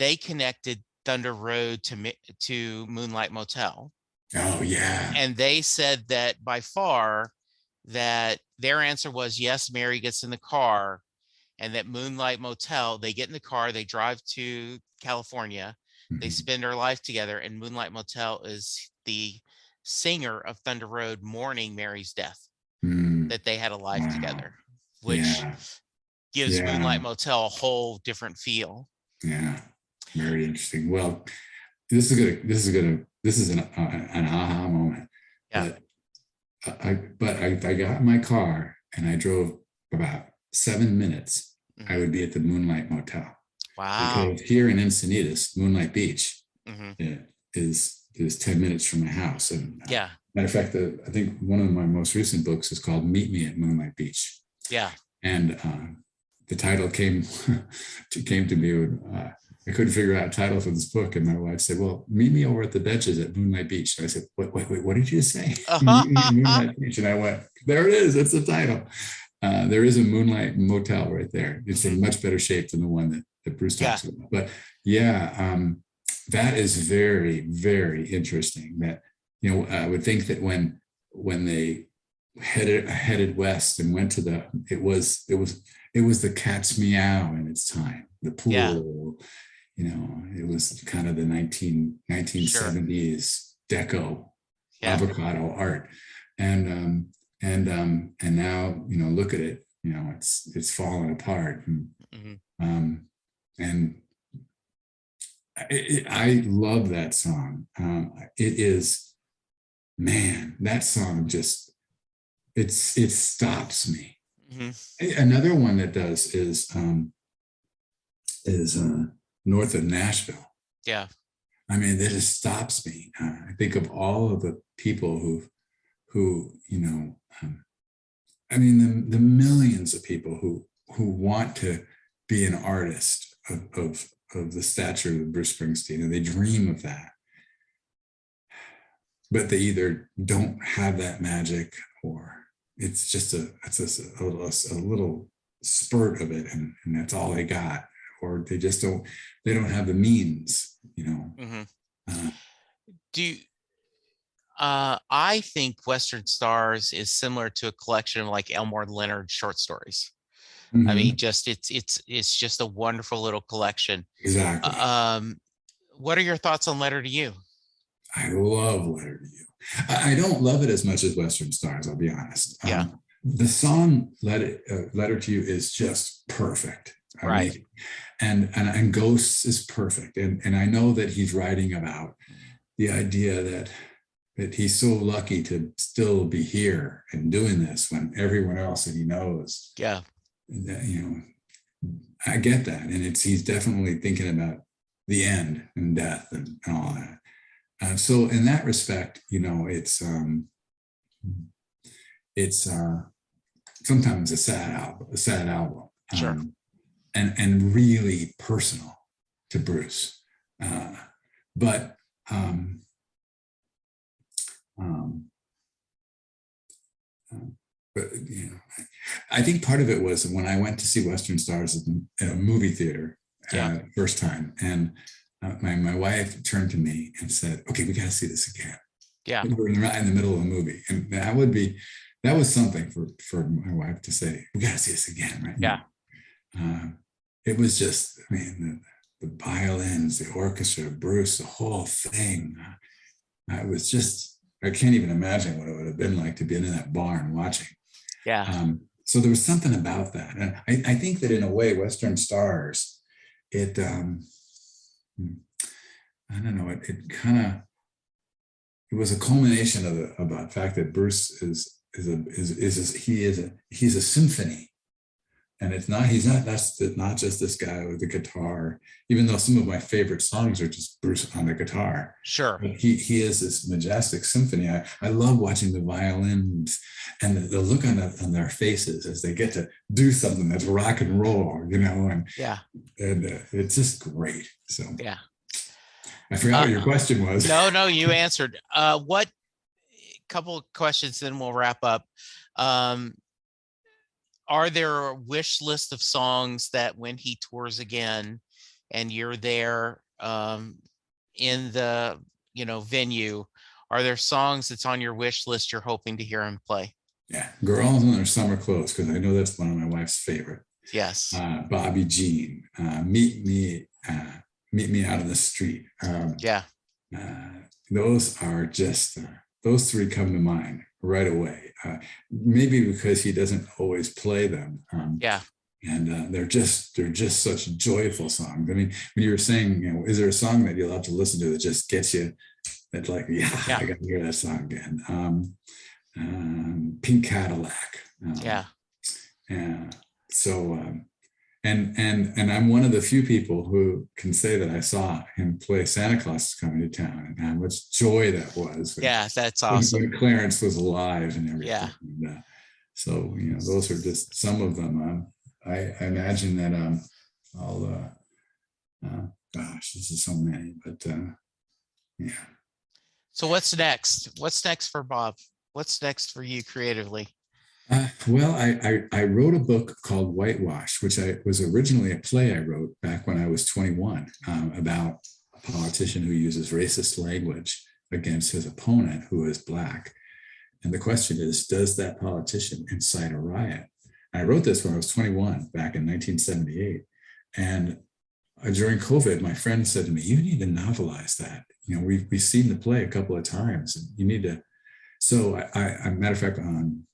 they connected Thunder Road to Moonlight Motel. Oh, yeah. And they said that by far that their answer was yes, Mary gets in the car, and that Moonlight Motel, they get in the car, they drive to California, they spend their life together, and Moonlight Motel is the singer of Thunder Road mourning Mary's death, that they had a life together, which gives Moonlight Motel a whole different feel. Yeah, very interesting. Well, this is an aha moment. Yeah. But I got in my car and I drove about 7 minutes. I would be at the Moonlight Motel. Wow. Because here in Encinitas, Moonlight Beach is 10 minutes from my house. And matter of fact, I think one of my most recent books is called Meet Me at Moonlight Beach. Yeah. And the title came to me. I couldn't figure out a title for this book. And my wife said, well, meet me over at the benches at Moonlight Beach. And I said, wait, what did you say? Meet me at Moonlight Beach. And I went, there it is. That's the title. There is a Moonlight Motel right there. It's in much better shape than the one that Bruce talks about. But that is very, very interesting. That, I would think that when they headed west and went to it was the cat's meow in its time, the pool. It was kind of the 1970s deco avocado art, and now look at it, it's fallen apart, and I love that song. It is, man, that song just it stops me. Another one that does is north of Nashville. Yeah. I mean, that just stops me. I think of all of the people who I mean, the millions of people who want to be an artist of the stature of Bruce Springsteen, and they dream of that, but they either don't have that magic, or it's just a little spurt of it, and that's all they got, or they don't have the means, I think Western Stars is similar to a collection of like Elmore Leonard short stories. I mean, it's just a wonderful little collection. Exactly. What are your thoughts on Letter to You? I love Letter to You. I don't love it as much as Western Stars, I'll be honest. The song Letter to You is just perfect. Right. And Ghosts is perfect. And I know that he's writing about the idea that he's so lucky to still be here and doing this when everyone else that he knows. Yeah. That, I get that. And he's definitely thinking about the end and death and all that. So in that respect, it's sometimes a sad album. Sure. And really personal to Bruce. But I think part of it was when I went to see Western Stars in a movie theater first time, and my wife turned to me and said, "Okay, we got to see this again." Yeah, we're in the middle of a movie, and that was something for my wife to say, "We got to see this again," right? Yeah. It was just, I mean, the violins, the orchestra, Bruce, the whole thing. It was just, I can't even imagine what it would have been like to be in that barn watching. Yeah. So there was something about that. And I think that in a way, Western Stars, it, I don't know, it was a culmination of the fact that Bruce he's a symphony. And he's not just this guy with the guitar, even though some of my favorite songs are just Bruce on the guitar. Sure. But he is this majestic symphony. I love watching the violins and the look on their faces as they get to do something that's rock and roll, and it's just great. So yeah. I forgot what your question was. No, you answered. What couple of questions, then we'll wrap up. Are there a wish list of songs that when he tours again and you're there in the venue, are there songs that's on your wish list you're hoping to hear him play? Yeah, Girls in Their Summer Clothes, because I know that's one of my wife's favorite. Yes. Bobby Jean, Meet Me Out in the Street. Those are just those three come to mind right away. Maybe because he doesn't always play them. And they're just such joyful songs. I mean, when you were saying, is there a song that you love to listen to that just gets you, that's like, I got to hear that song again. Pink Cadillac. And so, and I'm one of the few people who can say that I saw him play Santa Claus is Coming to Town, and how much joy that was. That's awesome. When Clarence was alive and everything. Yeah. And, so, those are just some of them. I imagine that Gosh, this is so many, but yeah. So what's next? What's next for Bob? What's next for you creatively? Well, I wrote a book called Whitewash, which I was originally a play I wrote back when I was 21 about a politician who uses racist language against his opponent who is Black. And the question is, does that politician incite a riot? And I wrote this when I was 21 back in 1978. And during COVID, my friend said to me, you need to novelize that. You know, we've seen the play a couple of times. And you need to. So matter of fact, on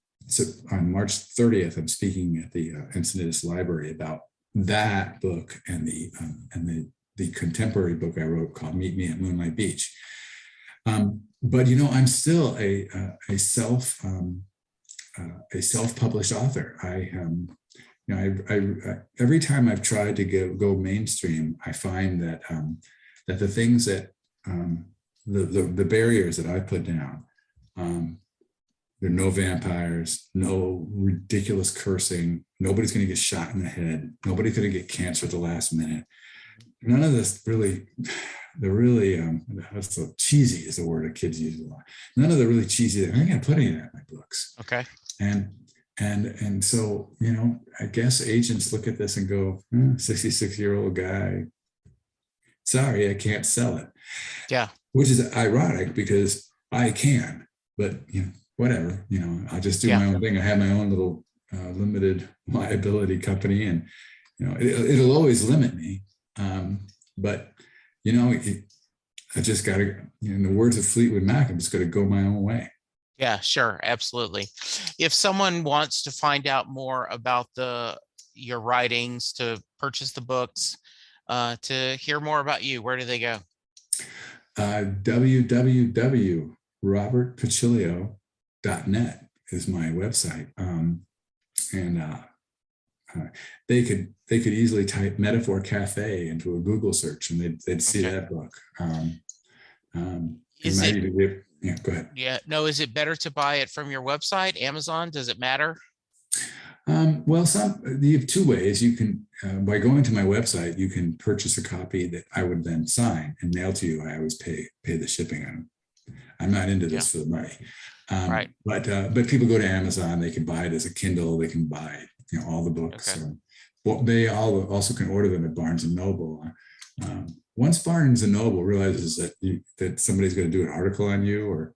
March 30th, I'm speaking at the Encinitas Library about that book and the contemporary book I wrote called Meet Me at Moonlight Beach. But you know, I'm still a self-published author. Every time I've tried to go mainstream, I find that that the things that the barriers that I put down. There are no vampires, no ridiculous cursing. Nobody's going to get shot in the head. Nobody's going to get cancer at the last minute. None of this really, that's so cheesy is the word that kids use a lot. None of the really cheesy, I ain't going to put any of that in my books. Okay. And so, you know, I guess agents look at this and go, 66-year-old guy, sorry, I can't sell it. Yeah. Which is ironic because I can, but, you know, whatever, you know, I'll just do my own thing. I have my own little limited liability company, and, you know, it'll always limit me. But, you know, I just got to, in the words of Fleetwood Mac, I'm just going to go my own way. Yeah, sure. Absolutely. If someone wants to find out more about your writings, to purchase the books, to hear more about you, where do they go? www.robertpacilio.net is my website. They could easily type Metaphor Cafe into a Google search and they'd see that book. Is it, yeah, go ahead. Yeah, no, is it better to buy it from your website, Amazon? Does it matter? Well, you have two ways. You can, by going to my website, you can purchase a copy that I would then sign and mail to you. I always pay the shipping on them. I'm not into this for the money. Right. But people go to Amazon, they can buy it as a Kindle, they can buy, you know, all the books. Okay. Well, they also can order them at Barnes and Noble. Once Barnes and Noble realizes that somebody's going to do an article on you, or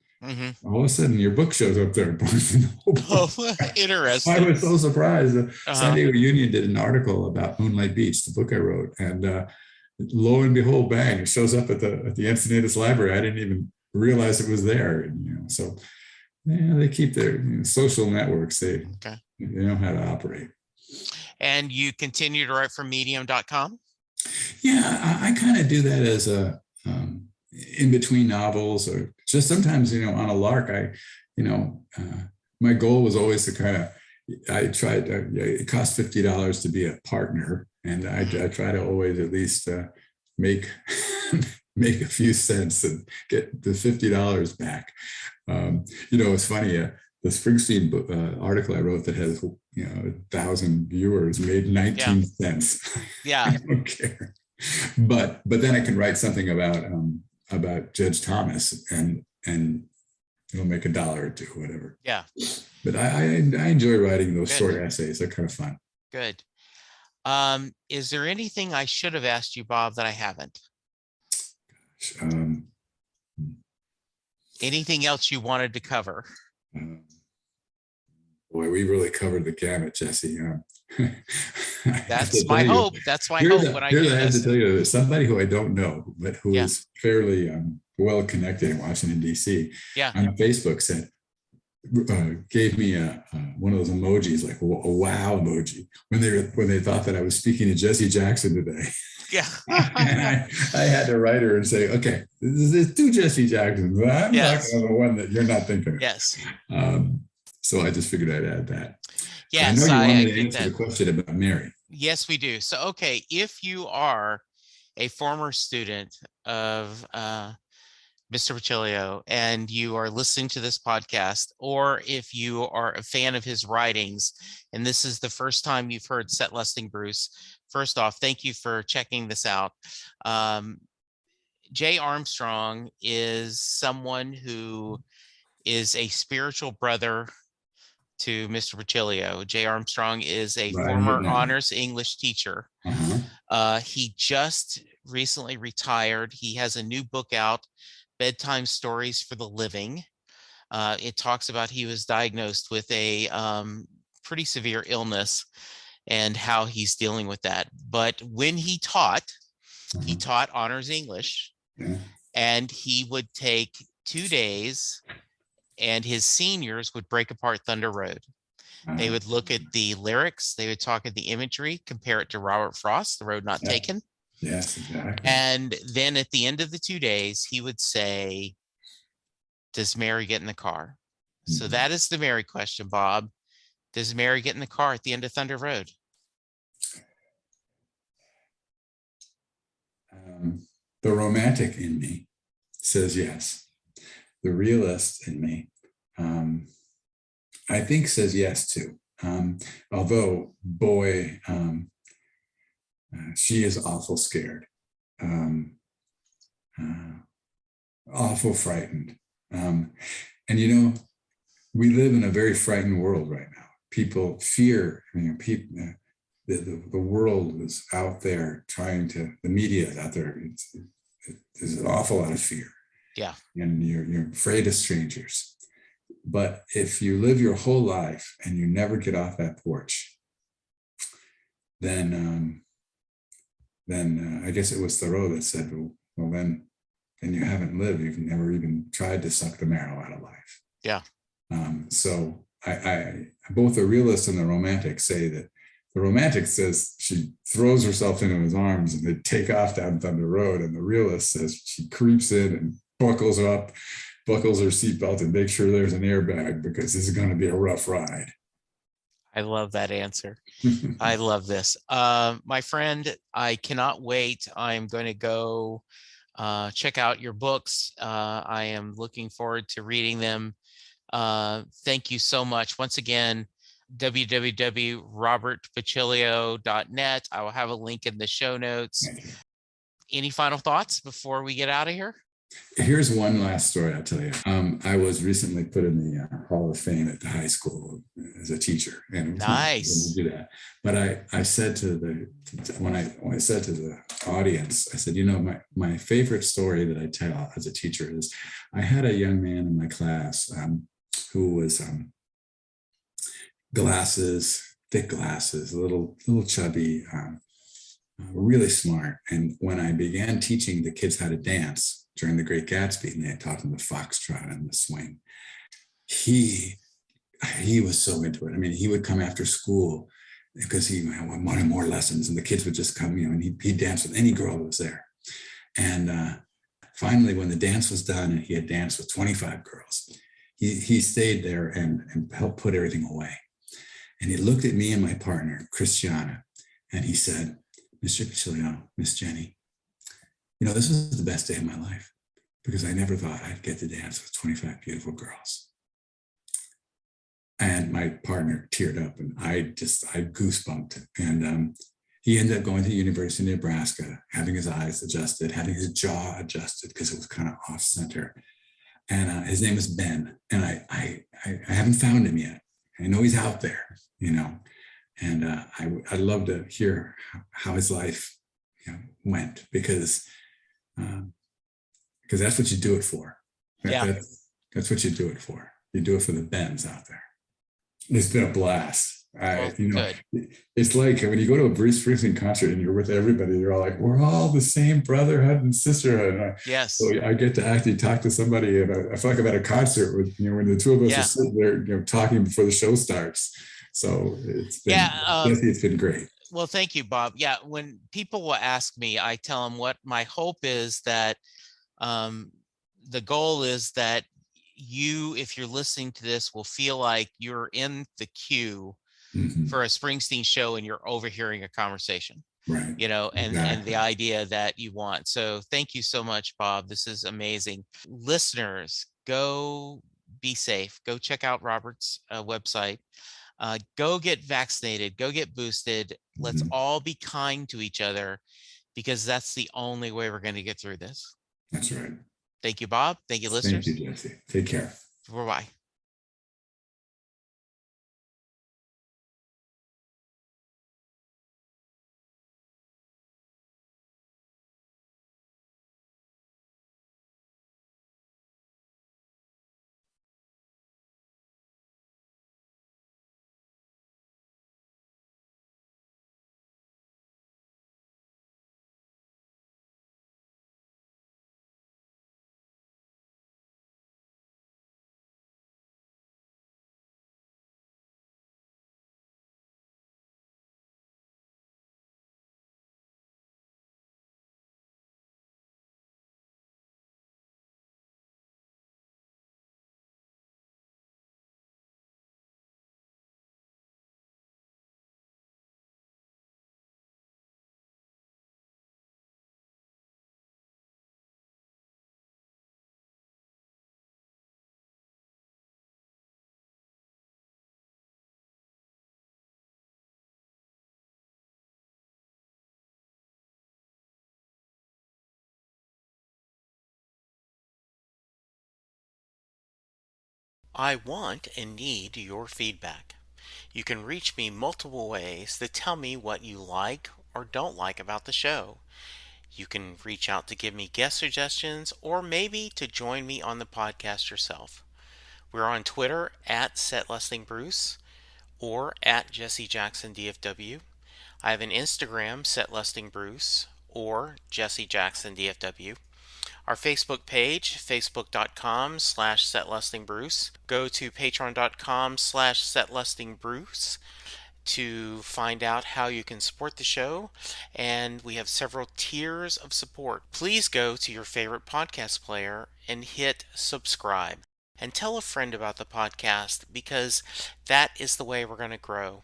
all of a sudden your book shows up there at Barnes and Noble. Oh, interesting. I was so surprised. San Diego Union did an article about Moonlight Beach, the book I wrote, and lo and behold, bang, it shows up at the Encinitas Library. I didn't even realize it was there. And, you know, so yeah, they keep their social networks. They know how to operate. And you continue to write for medium.com? Yeah, I kind of do that as a in between novels, or just sometimes, you know, on a lark. My goal was always to kind of, it cost $50 to be a partner, and I try to always at least make a few cents and get the $50 back. You know, it's funny. The Springsteen article I wrote that has, 1,000 viewers made 19 cents. Yeah. I don't care. But then I can write something about Judge Thomas and it'll make $1 or $2, whatever. Yeah. But I enjoy writing those short essays. They're kind of fun. Good. Is there anything I should have asked you, Bob, that I haven't? Anything else you wanted to cover? Boy, we really covered the gamut, Jesse. That's my hope. That's my hope when I do this. I have to tell you, there's somebody who I don't know, but who is fairly well connected in Washington, D.C. On Facebook gave me one of those emojis, like a wow emoji, when they thought that I was speaking to Jesse Jackson today. Yeah. And I had to write her and say, okay, there's two Jesse Jacksons. I'm talking about the one that you're not thinking of. Yes. So I just figured I'd add that. Yes, I know you wanted to answer the question about Mary. Yes, we do. So, okay, if you are a former student of Mr. Pacilio, and you are listening to this podcast, or if you are a fan of his writings, and this is the first time you've heard Set Lusting Bruce, first off, thank you for checking this out. Jay Armstrong is someone who is a spiritual brother to Mr. Pacilio. Jay Armstrong is a Writing it former down. honors English teacher. Uh-huh. He just recently retired. He has a new book out, Bedtime Stories for the Living. It talks about he was diagnosed with a pretty severe illness and how he's dealing with that. But when he Uh-huh. taught honors English, Yeah. and he would take 2 days and his seniors would break apart Thunder Road. They would look at the lyrics, they would talk at the imagery, compare it to Robert Frost, The Road Not Yeah. Taken. Yes, exactly. And then at the end of the 2 days, he would say, does Mary get in the car? So Mhm. that is the Mary question, Bob. Does Mary get in the car at the end of Thunder Road? The romantic in me says yes. The realist in me, I think, says yes too. Although, boy, she is awful scared, awful frightened. And we live in a very frightened world right now. People fear, people, the world is out there the media is out there. There's an awful lot of fear. Yeah. And you're afraid of strangers. But if you live your whole life and you never get off that porch, then I guess it was Thoreau that said, well, then you haven't lived. You've never even tried to suck the marrow out of life. Yeah. So I both the realist and the romantic say that the romantic says she throws herself into his arms and they take off down Thunder Road, and the realist says she creeps in and buckles her seatbelt and makes sure there's an airbag because this is going to be a rough ride. I love that answer. I love this. My friend, I cannot wait. I'm going to go check out your books. I am looking forward to reading them. Thank you so much. Once again, www.robertpacilio.net. I will have a link in the show notes. Any final thoughts before we get out of here? Here's one last story I'll tell you. I was recently put in the Hall of Fame at the high school as a teacher, and nice. Do that. But I said when I said to the audience, I said, my favorite story that I tell as a teacher is I had a young man in my class who was thick glasses, a little chubby, really smart. And when I began teaching the kids how to dance during The Great Gatsby, and they had taught them the foxtrot and the swing, he was so into it. I mean, he would come after school because he wanted more lessons, and the kids would just come, and he'd dance with any girl that was there. And finally, when the dance was done and he had danced with 25 girls, he stayed there and helped put everything away. And he looked at me and my partner, Christiana, and he said, Mr. Pacilio, Miss Jenny, this was the best day of my life because I never thought I'd get to dance with 25 beautiful girls. And my partner teared up, and I goosebumped. And he ended up going to the University of Nebraska, having his eyes adjusted, having his jaw adjusted because it was kind of off center. And his name is Ben. And I haven't found him yet. I know he's out there, and I'd love to hear how his life went because that's what you do it for. That's what you do it for. You do it for the Bens out there. It's been a blast. It's like when you go to a Bruce Springsteen concert and you're with everybody, you're all like, we're all the same brotherhood and sisterhood. Yes. So I get to actually talk to somebody, and I feel like I'm at a concert with, when the two of us are sitting there, talking before the show starts. So it's been great. Well, thank you, Bob. Yeah. When people will ask me, I tell them what my hope is, that the goal is that you, if you're listening to this, will feel like you're in the queue for a Springsteen show and you're overhearing a conversation. Right. and the Exactly. idea that you want. So thank you so much, Bob. This is amazing. Listeners, go be safe. Go check out Robert's website. Go get vaccinated. Go get boosted. Let's Mhm. all be kind to each other because that's the only way we're going to get through this. That's right. Thank you, Bob. Thank you, Thank you, listeners. Jesse. Take care. Bye-bye. I want and need your feedback. You can reach me multiple ways to tell me what you like or don't like about the show. You can reach out to give me guest suggestions or maybe to join me on the podcast yourself. We're on Twitter at SetListingBruce or at Jesse Jackson DFW. I have an Instagram, SetListingBruce or Jesse Jackson DFW. Our Facebook page, facebook.com/setlistingbruce. Go to patreon.com/setlistingbruce to find out how you can support the show. And we have several tiers of support. Please go to your favorite podcast player and hit subscribe. And tell a friend about the podcast because that is the way we're going to grow.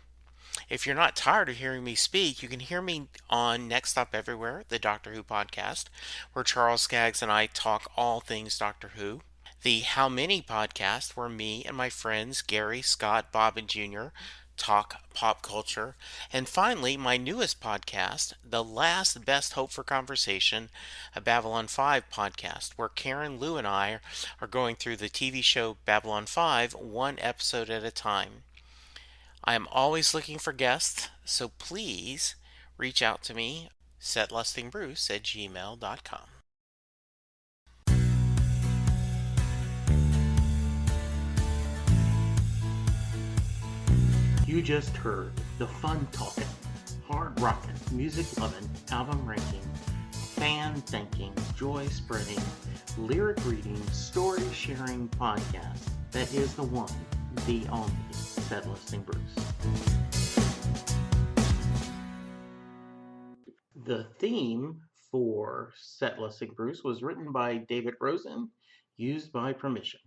If you're not tired of hearing me speak, you can hear me on Next Stop Everywhere, the Doctor Who podcast, where Charles Skaggs and I talk all things Doctor Who. The How Many podcast, where me and my friends Gary, Scott, Bob, and Jr. talk pop culture. And finally, my newest podcast, The Last Best Hope for Conversation, a Babylon 5 podcast, where Karen, Lou, and I are going through the TV show Babylon 5 one episode at a time. I am always looking for guests, so please reach out to me, setlustingbruce@gmail.com. You just heard the fun talking, hard rocking, music loving, album ranking, fan thinking, joy spreading, lyric reading, story sharing podcast that is the one, the only Set Listing Bruce. The theme for Set Listing Bruce was written by David Rosen, used by permission.